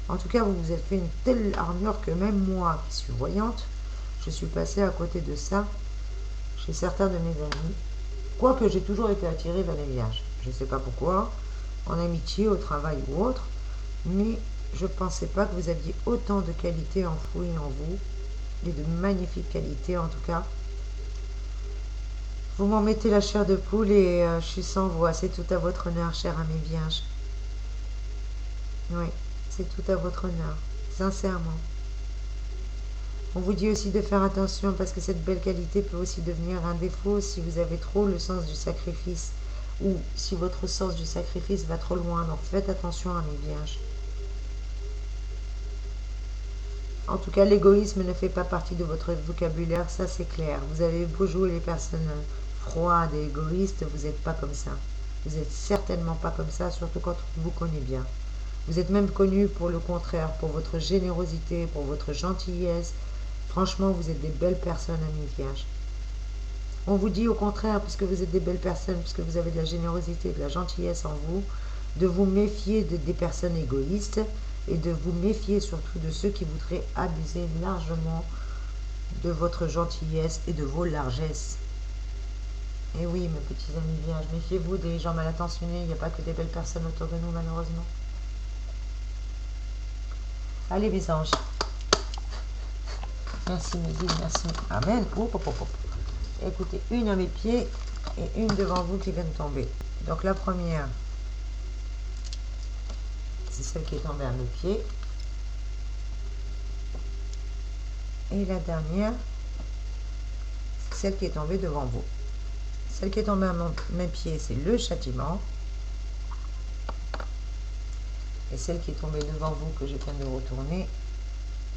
En tout cas, vous vous êtes fait une telle armure que même moi, qui suis voyante, je suis passée à côté de ça chez certains de mes amis. Quoique j'ai toujours été attirée vers les vierges. Je ne sais pas pourquoi, en amitié, au travail ou autre, mais je ne pensais pas que vous aviez autant de qualités enfouies en vous, et de magnifiques qualités en tout cas. Vous m'en mettez la chair de poule et je suis sans voix. C'est tout à votre honneur, chère amie vierge. Oui, c'est tout à votre honneur, sincèrement. On vous dit aussi de faire attention parce que cette belle qualité peut aussi devenir un défaut si vous avez trop le sens du sacrifice ou si votre sens du sacrifice va trop loin. Donc faites attention, amis vierges. En tout cas, l'égoïsme ne fait pas partie de votre vocabulaire, ça c'est clair. Vous avez beau jouer les personnes froides et égoïstes, vous n'êtes pas comme ça. Vous n'êtes certainement pas comme ça, surtout quand on vous connaît bien. Vous êtes même connu pour le contraire, pour votre générosité, pour votre gentillesse. Franchement, vous êtes des belles personnes, amis vierges. On vous dit au contraire, puisque vous êtes des belles personnes, puisque vous avez de la générosité, de la gentillesse en vous, de vous méfier des personnes égoïstes et de vous méfier surtout de ceux qui voudraient abuser largement de votre gentillesse et de vos largesses. Et oui, mes petits amis vierges, méfiez-vous des gens mal intentionnés, il n'y a pas que des belles personnes autour de nous, malheureusement. Allez, mes anges. Merci, mes guides, merci. Amen. Écoutez, une à mes pieds et une devant vous qui vient de tomber. Donc la première, c'est celle qui est tombée à mes pieds. Et la dernière, c'est celle qui est tombée devant vous. Celle qui est tombée à mes pieds, c'est le châtiment. Et celle qui est tombée devant vous, que je viens de retourner,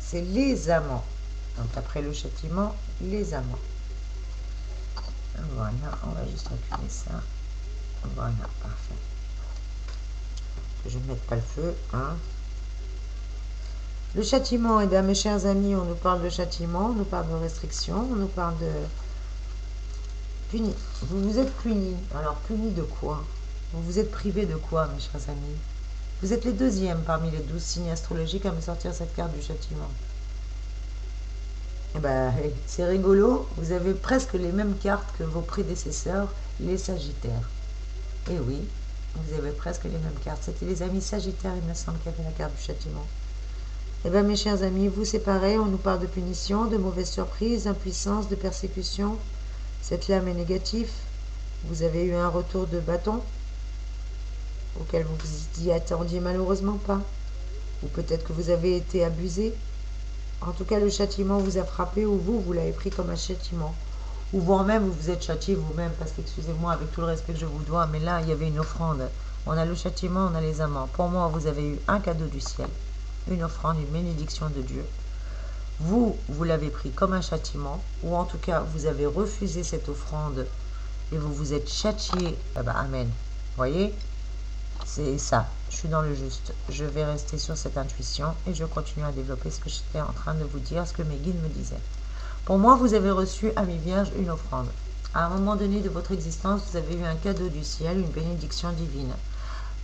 c'est les amants. Donc après le châtiment, les amants. Voilà, on va juste reculer ça. Voilà, parfait. Que je ne mette pas le feu, hein. Le châtiment, eh bien, mes chers amis, on nous parle de châtiment, on nous parle de restriction, on nous parle de puni. Vous vous êtes puni. Alors, puni de quoi? Vous vous êtes privé de quoi, mes chers amis? Vous êtes les deuxièmes parmi les 12 signes astrologiques à me sortir cette carte du châtiment. Eh ben, c'est rigolo, vous avez presque les mêmes cartes que vos prédécesseurs, les Sagittaires. Eh oui, vous avez presque les mêmes cartes. C'était les amis Sagittaires, il me semble, qui avaient la carte du châtiment. Eh bien, mes chers amis, vous c'est pareil, on nous parle de punition, de mauvaise surprise, d'impuissance, de persécution. Cette lame est négative. Vous avez eu un retour de bâton auquel vous vous y attendiez malheureusement pas. Ou peut-être que vous avez été abusé. En tout cas, le châtiment vous a frappé ou vous l'avez pris comme un châtiment. Ou voire-même, vous vous êtes châtié vous-même, parce qu'excusez-moi, avec tout le respect que je vous dois, mais là, il y avait une offrande. On a le châtiment, on a les amants. Pour moi, vous avez eu un cadeau du ciel, une offrande, une bénédiction de Dieu. Vous l'avez pris comme un châtiment, ou en tout cas, vous avez refusé cette offrande et vous vous êtes châtié. Eh ben, amen. Voyez, c'est ça. Je suis dans le juste. Je vais rester sur cette intuition et je continue à développer ce que j'étais en train de vous dire, ce que mes guides me disaient. Pour moi, vous avez reçu, amis vierges, une offrande. À un moment donné de votre existence, vous avez eu un cadeau du ciel, une bénédiction divine.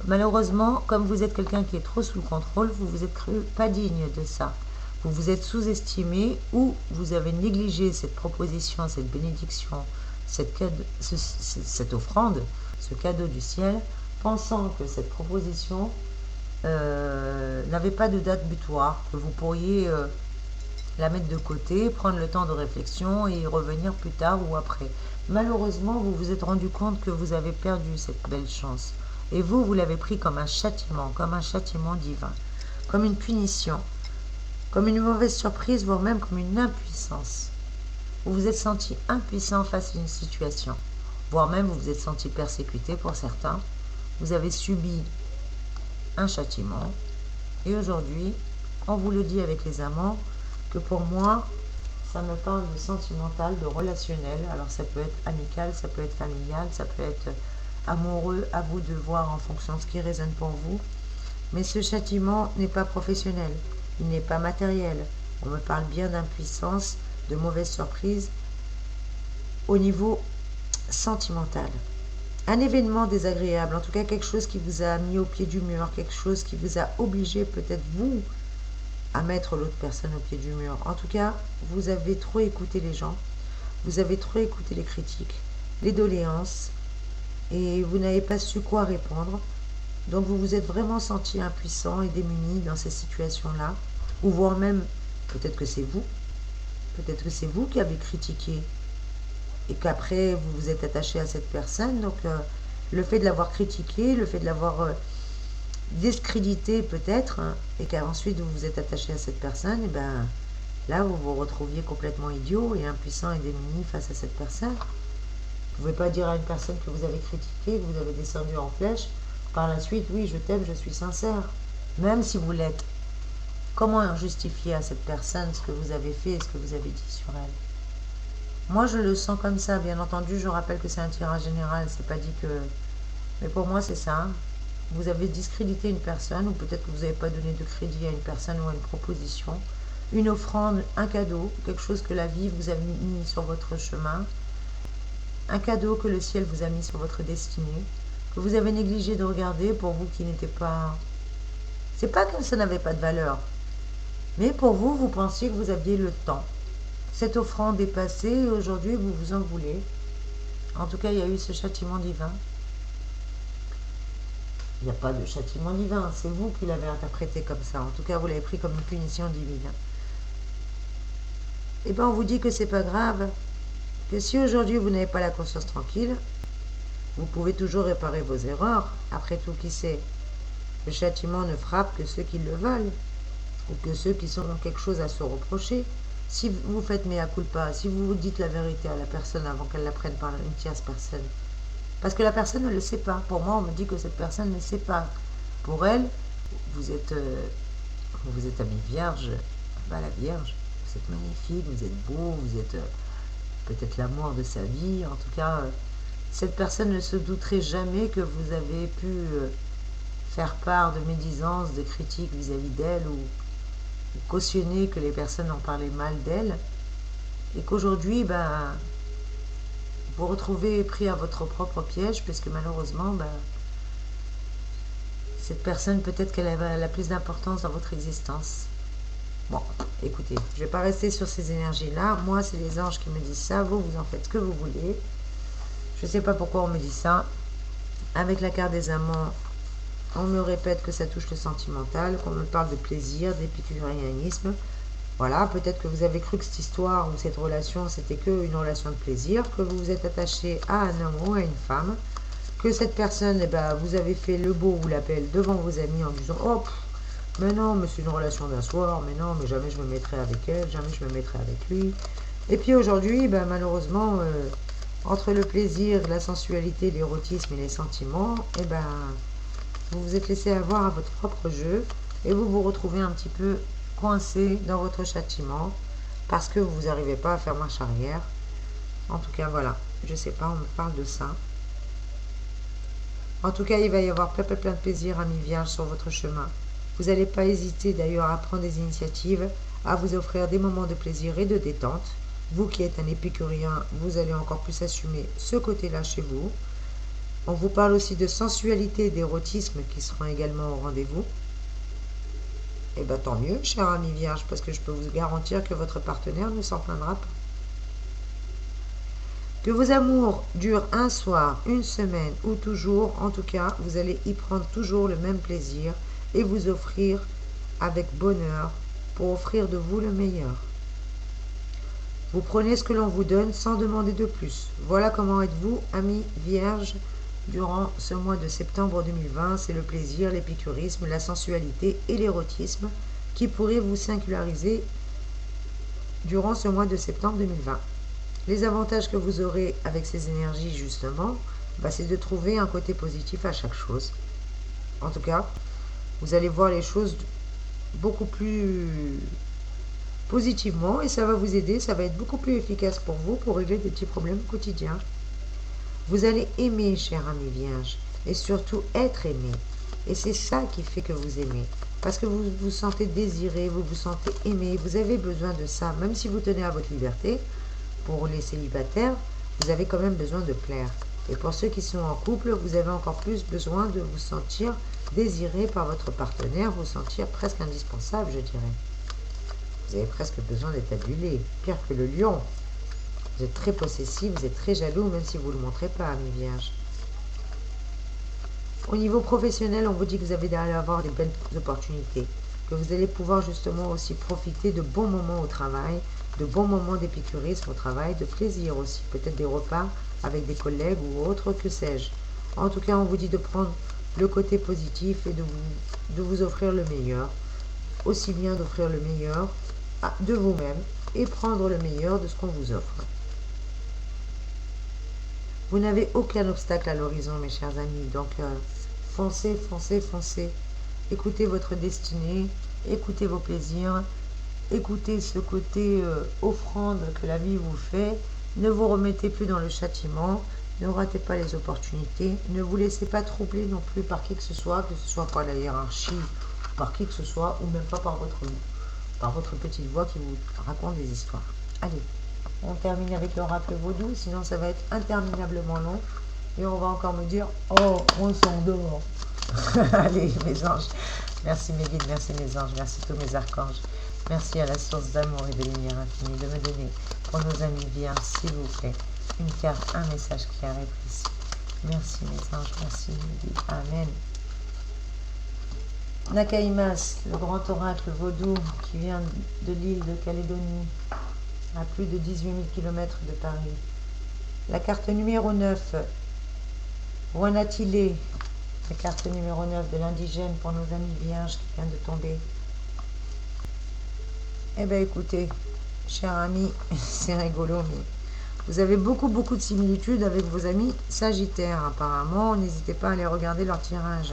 Malheureusement, comme vous êtes quelqu'un qui est trop sous le contrôle, vous vous êtes cru pas digne de ça. Vous vous êtes sous-estimé ou vous avez négligé cette proposition, cette bénédiction, cette offrande, ce cadeau du ciel, pensant que cette proposition n'avait pas de date butoir, que vous pourriez la mettre de côté, prendre le temps de réflexion et y revenir plus tard ou après. Malheureusement, vous vous êtes rendu compte que vous avez perdu cette belle chance. Et vous l'avez pris comme un châtiment divin, comme une punition, comme une mauvaise surprise, voire même comme une impuissance. Vous vous êtes senti impuissant face à une situation, voire même vous vous êtes senti persécuté pour certains. Vous avez subi un châtiment. Et aujourd'hui, on vous le dit avec les amants, que pour moi, ça me parle de sentimental, de relationnel. Alors ça peut être amical, ça peut être familial, ça peut être amoureux, à vous de voir en fonction de ce qui résonne pour vous. Mais ce châtiment n'est pas professionnel, il n'est pas matériel. On me parle bien d'impuissance, de mauvaise surprise au niveau sentimental. Un événement désagréable, en tout cas quelque chose qui vous a mis au pied du mur, quelque chose qui vous a obligé peut-être vous à mettre l'autre personne au pied du mur. En tout cas, vous avez trop écouté les gens, vous avez trop écouté les critiques, les doléances, et vous n'avez pas su quoi répondre. Donc vous vous êtes vraiment senti impuissant et démuni dans ces situations-là, ou voire même, peut-être que c'est vous qui avez critiqué, et qu'après vous vous êtes attaché à cette personne. Donc le fait de l'avoir critiqué, le fait de l'avoir discrédité peut-être, hein, et qu'ensuite vous vous êtes attaché à cette personne, et ben là vous vous retrouviez complètement idiot et impuissant et démuni face à cette personne. Vous ne pouvez pas dire à une personne que vous avez critiqué, que vous avez descendu en flèche, par la suite, oui, je t'aime, je suis sincère, même si vous l'êtes. Comment justifier à cette personne ce que vous avez fait et ce que vous avez dit sur elle? Moi, je le sens comme ça, bien entendu, je rappelle que c'est un tirage général, c'est pas dit que... Mais pour moi, c'est ça. Vous avez discrédité une personne, ou peut-être que vous n'avez pas donné de crédit à une personne ou à une proposition, une offrande, un cadeau, quelque chose que la vie vous a mis sur votre chemin, un cadeau que le ciel vous a mis sur votre destinée, que vous avez négligé de regarder pour vous qui n'était pas... C'est pas que ça n'avait pas de valeur, mais pour vous, vous pensiez que vous aviez le temps. Cette offrande est passée et aujourd'hui, vous vous en voulez. En tout cas, il y a eu ce châtiment divin. Il n'y a pas de châtiment divin, c'est vous qui l'avez interprété comme ça. En tout cas, vous l'avez pris comme une punition divine. Et bien, on vous dit que c'est pas grave, que si aujourd'hui vous n'avez pas la conscience tranquille, vous pouvez toujours réparer vos erreurs. Après tout, qui sait? Le châtiment ne frappe que ceux qui le veulent, ou que ceux qui ont quelque chose à se reprocher. Si vous faites mea culpa, si vous vous dites la vérité à la personne avant qu'elle la prenne par une tierce personne, parce que la personne ne le sait pas. Pour moi, on me dit que cette personne ne sait pas. Pour elle, vous êtes habillé vierge, bah la vierge, vous êtes magnifique, vous êtes beau, vous êtes peut-être l'amour de sa vie. En tout cas, cette personne ne se douterait jamais que vous avez pu faire part de médisance, de critiques vis-à-vis d'elle, ou cautionner que les personnes en parlaient mal d'elle, et qu'aujourd'hui, ben, vous vous retrouvez pris à votre propre piège, puisque malheureusement, ben, cette personne, peut-être qu'elle a la plus d'importance dans votre existence. Bon, écoutez, je ne vais pas rester sur ces énergies-là. Moi, c'est les anges qui me disent ça. Vous en faites ce que vous voulez. Je ne sais pas pourquoi on me dit ça. Avec la carte des amants, on me répète que ça touche le sentimental, qu'on me parle de plaisir, d'épicurianisme. Voilà, peut-être que vous avez cru que cette histoire ou cette relation, c'était qu'une relation de plaisir, que vous vous êtes attaché à un homme ou à une femme, que cette personne, eh ben, vous avez fait le beau ou la belle devant vos amis en disant « Oh, mais non, mais c'est une relation d'un soir, mais non, mais jamais je me mettrai avec elle, jamais je me mettrai avec lui. » Et puis aujourd'hui, ben, malheureusement, entre le plaisir, la sensualité, l'érotisme et les sentiments, eh ben, vous vous êtes laissé avoir à votre propre jeu et vous vous retrouvez un petit peu coincé dans votre châtiment parce que vous n'arrivez pas à faire marche arrière. En tout cas, voilà, je sais pas, on me parle de ça. En tout cas, il va y avoir plein de plaisir, amis vierges, sur votre chemin. Vous n'allez pas hésiter d'ailleurs à prendre des initiatives, à vous offrir des moments de plaisir et de détente. Vous qui êtes un épicurien, vous allez encore plus assumer ce côté-là chez vous. On vous parle aussi de sensualité et d'érotisme qui seront également au rendez-vous. Et bien tant mieux, cher ami vierge, parce que je peux vous garantir que votre partenaire ne s'en plaindra pas. Que vos amours durent un soir, une semaine ou toujours, en tout cas, vous allez y prendre toujours le même plaisir et vous offrir avec bonheur pour offrir de vous le meilleur. Vous prenez ce que l'on vous donne sans demander de plus. Voilà comment êtes-vous, ami vierge, durant ce mois de septembre 2020. C'est le plaisir, l'épicurisme, la sensualité et l'érotisme qui pourraient vous singulariser durant ce mois de septembre 2020. Les avantages que vous aurez avec ces énergies, justement, c'est de trouver un côté positif à chaque chose. En tout cas, vous allez voir les choses beaucoup plus positivement et ça va vous aider, ça va être beaucoup plus efficace pour vous pour régler des petits problèmes quotidiens. Vous allez aimer, cher ami Vierge, et surtout être aimé. Et c'est ça qui fait que vous aimez. Parce que vous vous sentez désiré, vous vous sentez aimé, vous avez besoin de ça. Même si vous tenez à votre liberté, pour les célibataires, vous avez quand même besoin de plaire. Et pour ceux qui sont en couple, vous avez encore plus besoin de vous sentir désiré par votre partenaire, vous sentir presque indispensable, je dirais. Vous avez presque besoin d'être adulé, pire que le lion. Vous êtes très possessif, vous êtes très jaloux, même si vous ne le montrez pas, ami Vierge. Au niveau professionnel, on vous dit que vous allez avoir des belles opportunités, que vous allez pouvoir justement aussi profiter de bons moments au travail, de bons moments d'épicurisme au travail, de plaisir aussi, peut-être des repas avec des collègues ou autres, que sais-je. En tout cas, on vous dit de prendre le côté positif et de vous offrir le meilleur, aussi bien d'offrir le meilleur de vous-même et prendre le meilleur de ce qu'on vous offre. Vous n'avez aucun obstacle à l'horizon, mes chers amis, donc foncez, foncez, foncez. Écoutez votre destinée, écoutez vos plaisirs, écoutez ce côté offrande que la vie vous fait. Ne vous remettez plus dans le châtiment, ne ratez pas les opportunités, ne vous laissez pas troubler non plus par qui que ce soit par la hiérarchie, par qui que ce soit, ou même pas par votre petite voix qui vous raconte des histoires. Allez, on termine avec l'oracle vaudou, sinon ça va être interminablement long. Et on va encore me dire, oh, on s'endort. Allez, mes anges. Merci mes guides, merci mes anges, merci tous mes archanges. Merci à la source d'amour et de lumière infinie de me donner, pour nos amis vierges, s'il vous plaît, une carte, un message clair et précis. Merci mes anges, merci mes guides. Amen. Nakaimas, le grand oracle vaudou qui vient de l'île de Calédonie, à plus de 18 000 km de Paris. La carte numéro 9, Wanatile, la carte numéro 9 de l'indigène pour nos amis vierges qui vient de tomber. Eh bien écoutez, cher ami, c'est rigolo, mais vous avez beaucoup de similitudes avec vos amis sagittaires apparemment. N'hésitez pas à aller regarder leur tirage.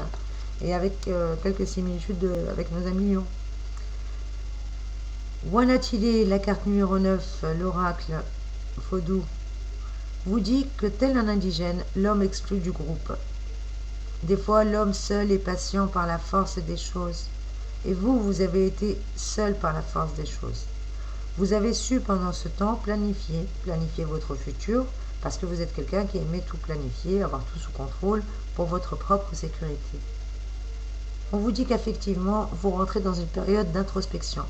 Et avec quelques similitudes avec nos amis lions. Wanatile, la carte numéro 9, l'oracle vaudou, vous dit que tel un indigène, l'homme exclu du groupe. Des fois, l'homme seul est patient par la force des choses. Et vous, vous avez été seul par la force des choses. Vous avez su pendant ce temps planifier votre futur, parce que vous êtes quelqu'un qui aimait tout planifier, avoir tout sous contrôle pour votre propre sécurité. On vous dit qu'effectivement, vous rentrez dans une période d'introspection,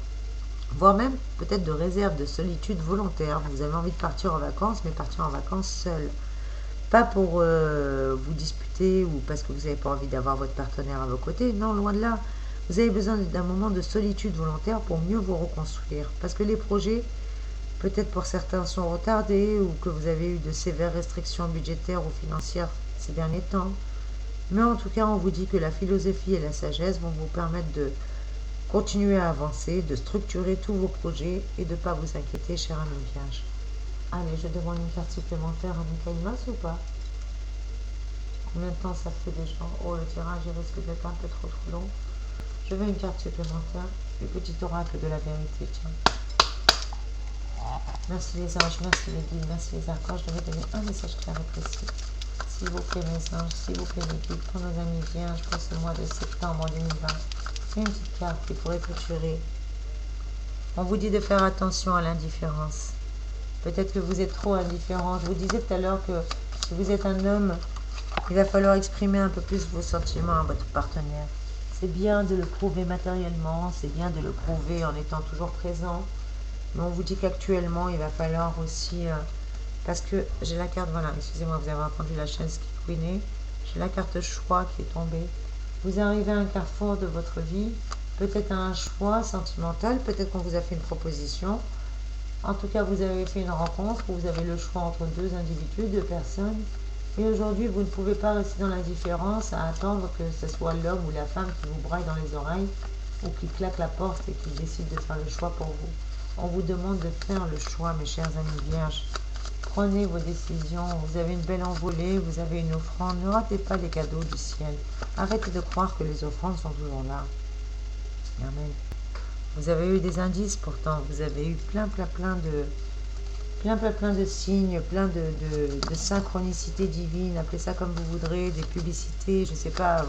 voire même peut-être de réserve, de solitude volontaire. Vous avez envie de partir en vacances, mais partir en vacances seul. Pas pour vous disputer ou parce que vous n'avez pas envie d'avoir votre partenaire à vos côtés, non, loin de là. Vous avez besoin d'un moment de solitude volontaire pour mieux vous reconstruire. Parce que les projets, peut-être pour certains, sont retardés ou que vous avez eu de sévères restrictions budgétaires ou financières ces derniers temps. Mais en tout cas, on vous dit que la philosophie et la sagesse vont vous permettre de continuer à avancer, de structurer tous vos projets et de ne pas vous inquiéter, cher ami vierge. Allez, je demande une carte supplémentaire à Michael ou pas? Combien de temps ça fait déjà? Oh, le tirage il risque d'être un peu trop long. Je veux une carte supplémentaire, le petit oracle de la vérité, tiens. Merci les anges, merci les guides, merci les archanges de me donner un message clair et précis. S'il vous plaît mes anges, s'il vous plaît mes guides, pour nos amis vierges, pour ce mois de septembre 2020. Une petite carte qui pourrait clôturer. On vous dit de faire attention à l'indifférence. Peut-être que vous êtes trop indifférent. Je vous disais tout à l'heure que si vous êtes un homme, il va falloir exprimer un peu plus vos sentiments à votre partenaire. C'est bien de le prouver matériellement, c'est bien de le prouver en étant toujours présent. Mais on vous dit qu'actuellement, il va falloir aussi... parce que j'ai la carte, voilà, excusez-moi, vous avez entendu la chaise qui couinait. J'ai la carte choix qui est tombée. Vous arrivez à un carrefour de votre vie, peut-être à un choix sentimental, peut-être qu'on vous a fait une proposition. En tout cas, vous avez fait une rencontre où vous avez le choix entre deux individus, deux personnes. Et aujourd'hui, vous ne pouvez pas rester dans l'indifférence à attendre que ce soit l'homme ou la femme qui vous braille dans les oreilles ou qui claque la porte et qui décide de faire le choix pour vous. On vous demande de faire le choix, mes chers amis vierges. Prenez vos décisions, vous avez une belle envolée, vous avez une offrande, ne ratez pas les cadeaux du ciel. Arrêtez de croire que les offrandes sont toujours là. Amen. Vous avez eu des indices pourtant, vous avez eu plein de signes, plein de synchronicités divines, appelez ça comme vous voudrez, des publicités, je sais pas,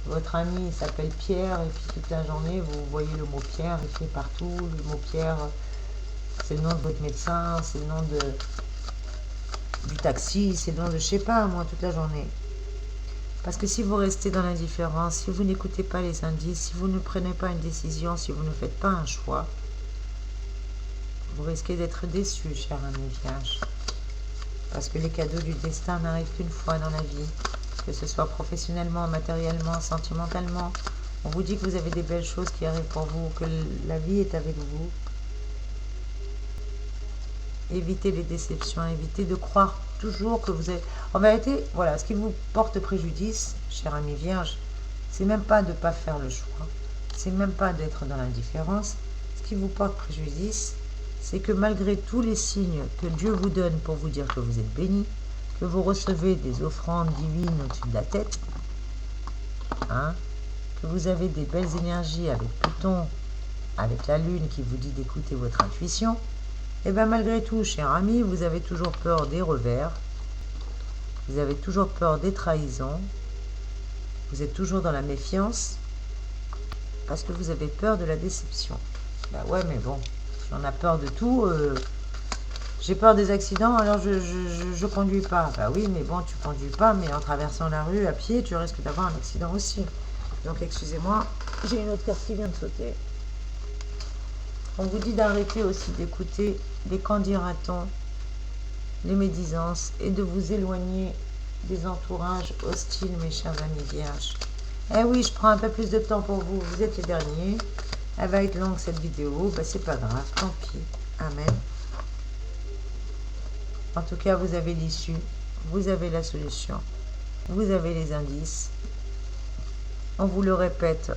votre ami il s'appelle Pierre, et puis toute la journée vous voyez le mot Pierre écrit partout, le mot Pierre c'est le nom de votre médecin, c'est le nom du taxi, c'est le nom de je sais pas moi toute la journée. Parce que si vous restez dans l'indifférence, si vous n'écoutez pas les indices, si vous ne prenez pas une décision, si vous ne faites pas un choix, vous risquez d'être déçu, cher ami vierge. Parce que les cadeaux du destin n'arrivent qu'une fois dans la vie, que ce soit professionnellement, matériellement, sentimentalement. On vous dit que vous avez des belles choses qui arrivent pour vous, que la vie est avec vous. Évitez les déceptions, évitez de croire toujours que vous êtes... En vérité, voilà, ce qui vous porte préjudice, cher ami vierge, c'est même pas de ne pas faire le choix, c'est même pas d'être dans l'indifférence. Ce qui vous porte préjudice, c'est que malgré tous les signes que Dieu vous donne pour vous dire que vous êtes béni, que vous recevez des offrandes divines au-dessus de la tête, hein, que vous avez des belles énergies avec Pluton, avec la Lune qui vous dit d'écouter votre intuition, et bien malgré tout, cher ami, vous avez toujours peur des revers, vous avez toujours peur des trahisons, vous êtes toujours dans la méfiance, parce que vous avez peur de la déception. Bah ouais, mais bon, si on a peur de tout, j'ai peur des accidents, alors je conduis pas. Bah oui, mais bon, tu conduis pas, mais en traversant la rue à pied, tu risques d'avoir un accident aussi. Donc excusez-moi, j'ai une autre carte qui vient de sauter. On vous dit d'arrêter aussi d'écouter les qu'en dira-t-on, les médisances, et de vous éloigner des entourages hostiles, mes chers amis vierges. Eh oui, je prends un peu plus de temps pour vous, vous êtes les derniers. Elle va être longue cette vidéo, bah c'est pas grave, tant pis. Amen. En tout cas, vous avez l'issue, vous avez la solution, vous avez les indices. On vous le répète,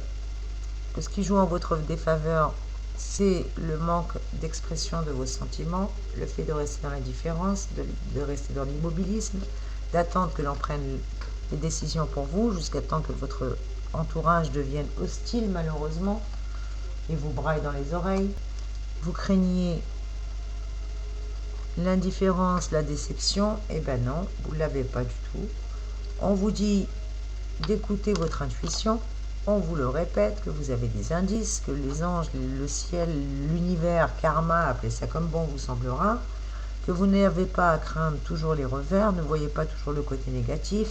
que ce qui joue en votre défaveur, c'est le manque d'expression de vos sentiments, le fait de rester dans l'indifférence, de rester dans l'immobilisme, d'attendre que l'on prenne les décisions pour vous, jusqu'à temps que votre entourage devienne hostile malheureusement, et vous braille dans les oreilles. Vous craignez l'indifférence, la déception, eh ben non, vous ne l'avez pas du tout. On vous dit d'écouter votre intuition, on vous le répète, que vous avez des indices, que les anges, le ciel, l'univers, karma, appelez ça comme bon vous semblera, que vous n'avez pas à craindre toujours les revers, ne voyez pas toujours le côté négatif,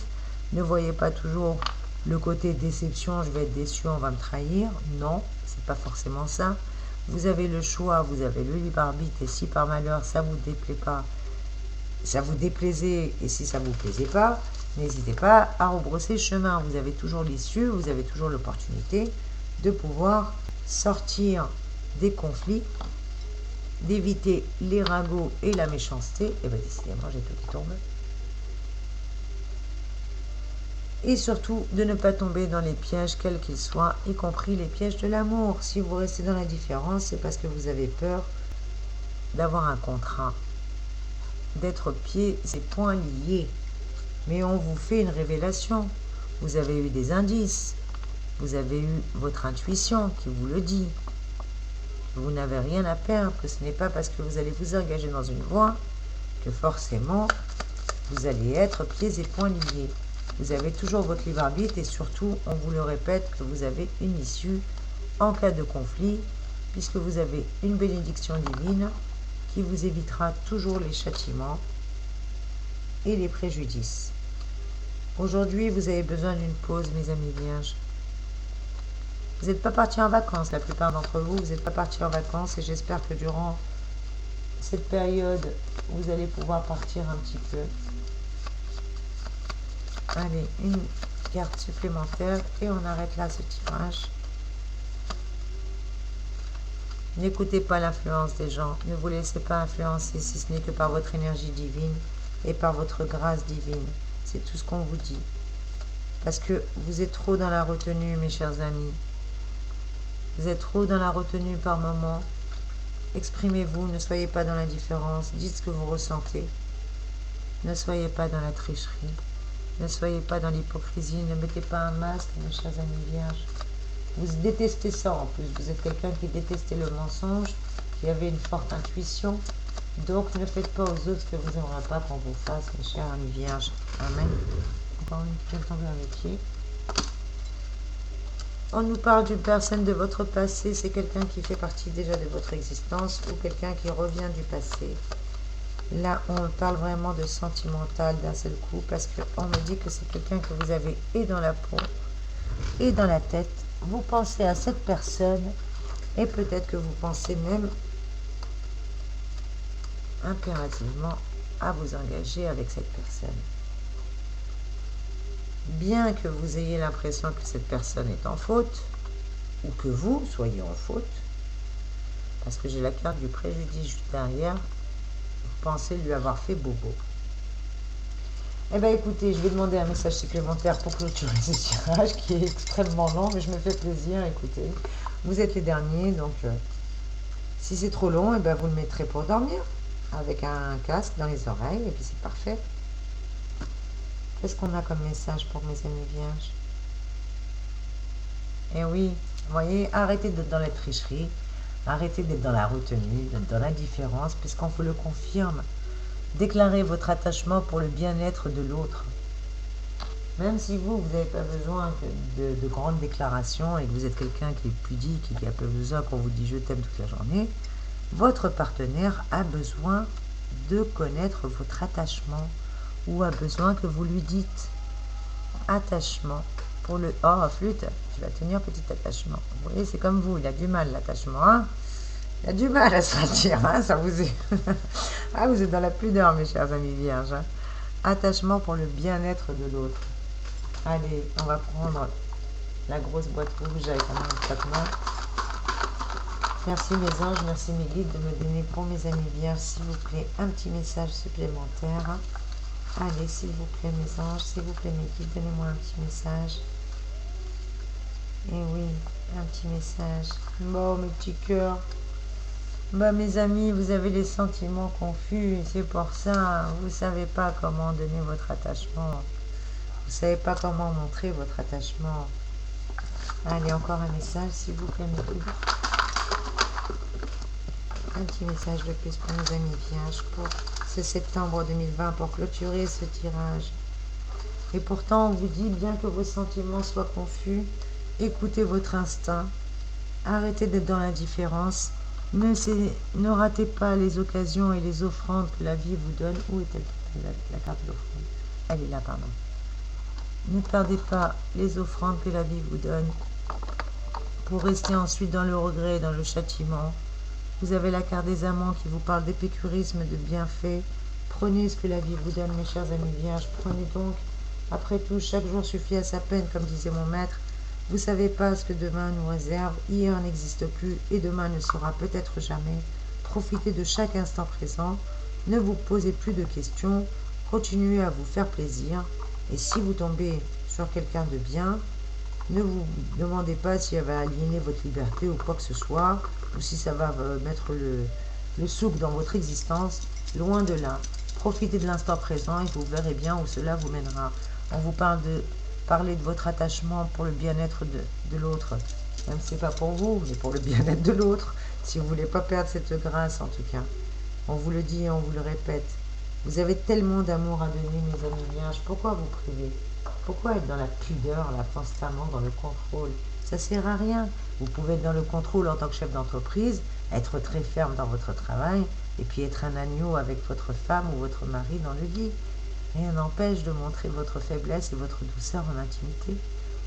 ne voyez pas toujours le côté déception, je vais être déçu, on va me trahir. Non, c'est pas forcément ça. Vous avez le choix, vous avez le libre arbitre, et si par malheur ça vous déplaît pas, ça vous déplaisait, et si ça vous plaisait pas, n'hésitez pas à rebrousser chemin. Vous avez toujours l'issue, vous avez toujours l'opportunité de pouvoir sortir des conflits, d'éviter les ragots et la méchanceté. Et bien décidément, j'ai tout qui tombe. Et surtout, de ne pas tomber dans les pièges, quels qu'ils soient, y compris les pièges de l'amour. Si vous restez dans l'indifférence, c'est parce que vous avez peur d'avoir un contrat, d'être pieds et poings liés. Mais on vous fait une révélation. Vous avez eu des indices. Vous avez eu votre intuition qui vous le dit. Vous n'avez rien à perdre, que ce n'est pas parce que vous allez vous engager dans une voie que forcément vous allez être pieds et poings liés. Vous avez toujours votre libre arbitre et surtout, on vous le répète, que vous avez une issue en cas de conflit, puisque vous avez une bénédiction divine qui vous évitera toujours les châtiments et les préjudices. Aujourd'hui, vous avez besoin d'une pause, mes amis vierges. Vous n'êtes pas partis en vacances, la plupart d'entre vous, vous n'êtes pas partis en vacances et j'espère que durant cette période, vous allez pouvoir partir un petit peu. Allez, une carte supplémentaire et on arrête là ce tirage. N'écoutez pas l'influence des gens, ne vous laissez pas influencer si ce n'est que par votre énergie divine et par votre grâce divine. C'est tout ce qu'on vous dit. Parce que vous êtes trop dans la retenue, mes chers amis. Vous êtes trop dans la retenue par moment. Exprimez-vous, ne soyez pas dans l'indifférence, dites ce que vous ressentez. Ne soyez pas dans la tricherie. Ne soyez pas dans l'hypocrisie, ne mettez pas un masque, mes chers amis vierges. Vous détestez ça en plus. Vous êtes quelqu'un qui détestait le mensonge, qui avait une forte intuition. Donc ne faites pas aux autres ce que vous n'aimerez pas qu'on vous fasse, mes chers amis vierges. Amen. Encore une qui vient de tomber à mes pieds. On nous parle d'une personne de votre passé. C'est quelqu'un qui fait partie déjà de votre existence ou quelqu'un qui revient du passé. Là, on parle vraiment de sentimental d'un seul coup parce qu'on me dit que c'est quelqu'un que vous avez et dans la peau et dans la tête. Vous pensez à cette personne et peut-être que vous pensez même impérativement à vous engager avec cette personne. Bien que vous ayez l'impression que cette personne est en faute ou que vous soyez en faute, parce que j'ai la carte du préjudice juste derrière, pensez lui avoir fait bobo. Eh bien écoutez, je vais demander un message supplémentaire pour clôturer ce tirage qui est extrêmement long, mais je me fais plaisir. Écoutez, vous êtes les derniers, donc si c'est trop long, eh bien, vous le mettrez pour dormir avec un casque dans les oreilles et puis c'est parfait. Qu'est-ce qu'on a comme message pour mes amis vierges? Eh oui, vous voyez, arrêtez d'être dans la tricherie, arrêtez d'être dans la retenue, d'être dans l'indifférence, puisqu'on vous le confirme. Déclarez votre attachement pour le bien-être de l'autre. Même si vous n'avez pas besoin de grandes déclarations et que vous êtes quelqu'un qui est pudique et qui n'a pas besoin qu'on vous dise je t'aime toute la journée, votre partenaire a besoin de connaître votre attachement ou a besoin que vous lui dites attachement pour le... Oh, flûte, tu vas tenir petit attachement. Vous voyez, c'est comme vous, il a du mal l'attachement, hein. Il a du mal à se sentir, hein, ça vous est... ah, vous êtes dans la pudeur, mes chers amis vierges. Hein. Attachement pour le bien-être de l'autre. Allez, on va prendre la grosse boîte rouge avec un traitement. Merci mes anges, merci mes guides de me donner pour mes amis vierges, s'il vous plaît, un petit message supplémentaire. Allez, s'il vous plaît mes anges, s'il vous plaît mes guides, donnez-moi un petit message. Et oui, un petit message. Bon, mes petits cœurs. Bah mes amis, vous avez les sentiments confus, c'est pour ça, vous ne savez pas comment donner votre attachement. Vous ne savez pas comment montrer votre attachement. Allez, encore un message, s'il vous plaît, mes guides. Un petit message de plus pour mes amis vierges pour ce septembre 2020, pour clôturer ce tirage. Et pourtant, on vous dit, bien que vos sentiments soient confus, écoutez votre instinct, arrêtez d'être dans l'indifférence. Ne ratez pas les occasions et les offrandes que la vie vous donne. Où est-elle, la carte de l'offrande? Elle est là, pardon. Ne perdez pas les offrandes que la vie vous donne pour rester ensuite dans le regret et dans le châtiment. Vous avez la carte des amants qui vous parle d'épicurisme, de bienfait. Prenez ce que la vie vous donne, mes chers amis vierges. Prenez donc. Après tout, chaque jour suffit à sa peine, comme disait mon maître. Vous ne savez pas ce que demain nous réserve, hier n'existe plus et demain ne sera peut-être jamais. Profitez de chaque instant présent, ne vous posez plus de questions, continuez à vous faire plaisir et si vous tombez sur quelqu'un de bien, ne vous demandez pas si elle va aliéner votre liberté ou quoi que ce soit, ou si ça va mettre le souk dans votre existence, loin de là. Profitez de l'instant présent et vous verrez bien où cela vous mènera. On vous parle de parler de votre attachement pour le bien-être de l'autre. Même si ce n'est pas pour vous, mais pour le bien-être de l'autre. Si vous ne voulez pas perdre cette grâce, en tout cas. On vous le dit et on vous le répète. Vous avez tellement d'amour à donner, mes amis vierges. Pourquoi vous priver? Pourquoi être dans la pudeur, là, constamment dans le contrôle? Ça ne sert à rien. Vous pouvez être dans le contrôle en tant que chef d'entreprise, être très ferme dans votre travail, et puis être un agneau avec votre femme ou votre mari dans le lit. Rien n'empêche de montrer votre faiblesse et votre douceur en intimité.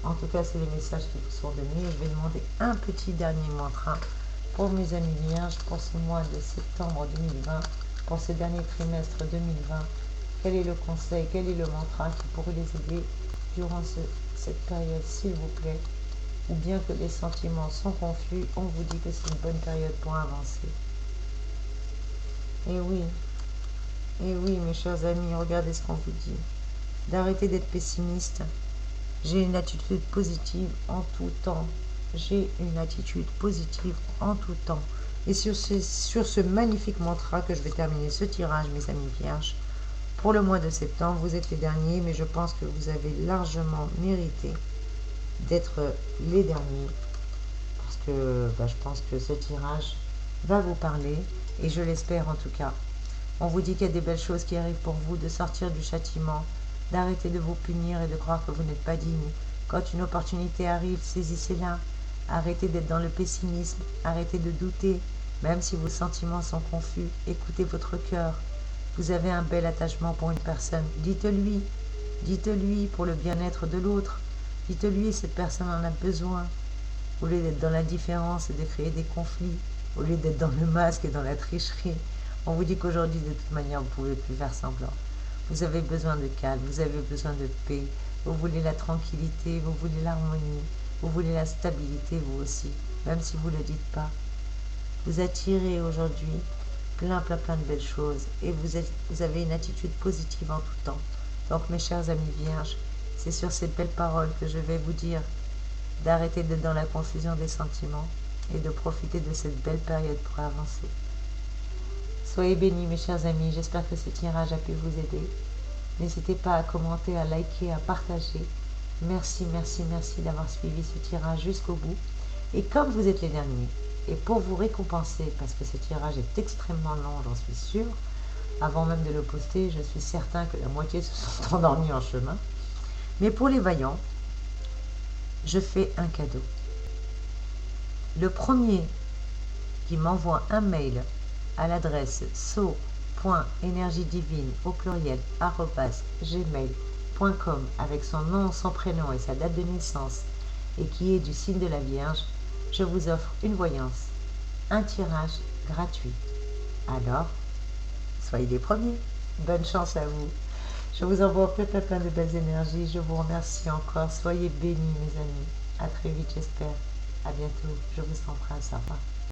En tout cas, c'est les messages qui vous sont donnés. Je vais demander un petit dernier mantra pour mes amis vierges, pour ce mois de septembre 2020, pour ce dernier trimestre 2020. Quel est le conseil, quel est le mantra qui pourrait les aider durant cette période, s'il vous plaît? Ou bien que les sentiments sont confus, on vous dit que c'est une bonne période pour avancer. Et oui, mes chers amis, regardez ce qu'on vous dit. D'arrêter d'être pessimiste. J'ai une attitude positive en tout temps. J'ai une attitude positive en tout temps. Et sur ce magnifique mantra que je vais terminer ce tirage, mes amis vierges, pour le mois de septembre, vous êtes les derniers, mais je pense que vous avez largement mérité d'être les derniers. je pense que ce tirage va vous parler, et je l'espère en tout cas. On vous dit qu'il y a des belles choses qui arrivent pour vous, de sortir du châtiment, d'arrêter de vous punir et de croire que vous n'êtes pas digne. Quand une opportunité arrive, saisissez-la. Arrêtez d'être dans le pessimisme, arrêtez de douter, même si vos sentiments sont confus. Écoutez votre cœur. Vous avez un bel attachement pour une personne. Dites-lui pour le bien-être de l'autre. Dites-lui, cette personne en a besoin. Au lieu d'être dans l'indifférence et de créer des conflits, au lieu d'être dans le masque et dans la tricherie, on vous dit qu'aujourd'hui, de toute manière, vous ne pouvez plus faire semblant. Vous avez besoin de calme, vous avez besoin de paix, vous voulez la tranquillité, vous voulez l'harmonie, vous voulez la stabilité, vous aussi, même si vous ne le dites pas. Vous attirez aujourd'hui plein de belles choses et vous avez une attitude positive en tout temps. Donc mes chers amis vierges, c'est sur ces belles paroles que je vais vous dire d'arrêter d'être dans la confusion des sentiments et de profiter de cette belle période pour avancer. Soyez bénis mes chers amis, j'espère que ce tirage a pu vous aider. N'hésitez pas à commenter, à liker, à partager. Merci d'avoir suivi ce tirage jusqu'au bout. Et comme vous êtes les derniers, et pour vous récompenser, parce que ce tirage est extrêmement long, j'en suis sûre, avant même de le poster, je suis certain que la moitié se sont endormis en chemin. Mais pour les vaillants, je fais un cadeau. Le premier qui m'envoie un mail à l'adresse so.energiedivine au pluriel @gmail.com avec son nom, son prénom et sa date de naissance et qui est du signe de la Vierge, je vous offre une voyance, un tirage gratuit. Alors, soyez les premiers. Bonne chance à vous. Je vous envoie plein de belles énergies. Je vous remercie encore. Soyez bénis mes amis. À très vite j'espère. À bientôt. Je vous embrasse. Au revoir.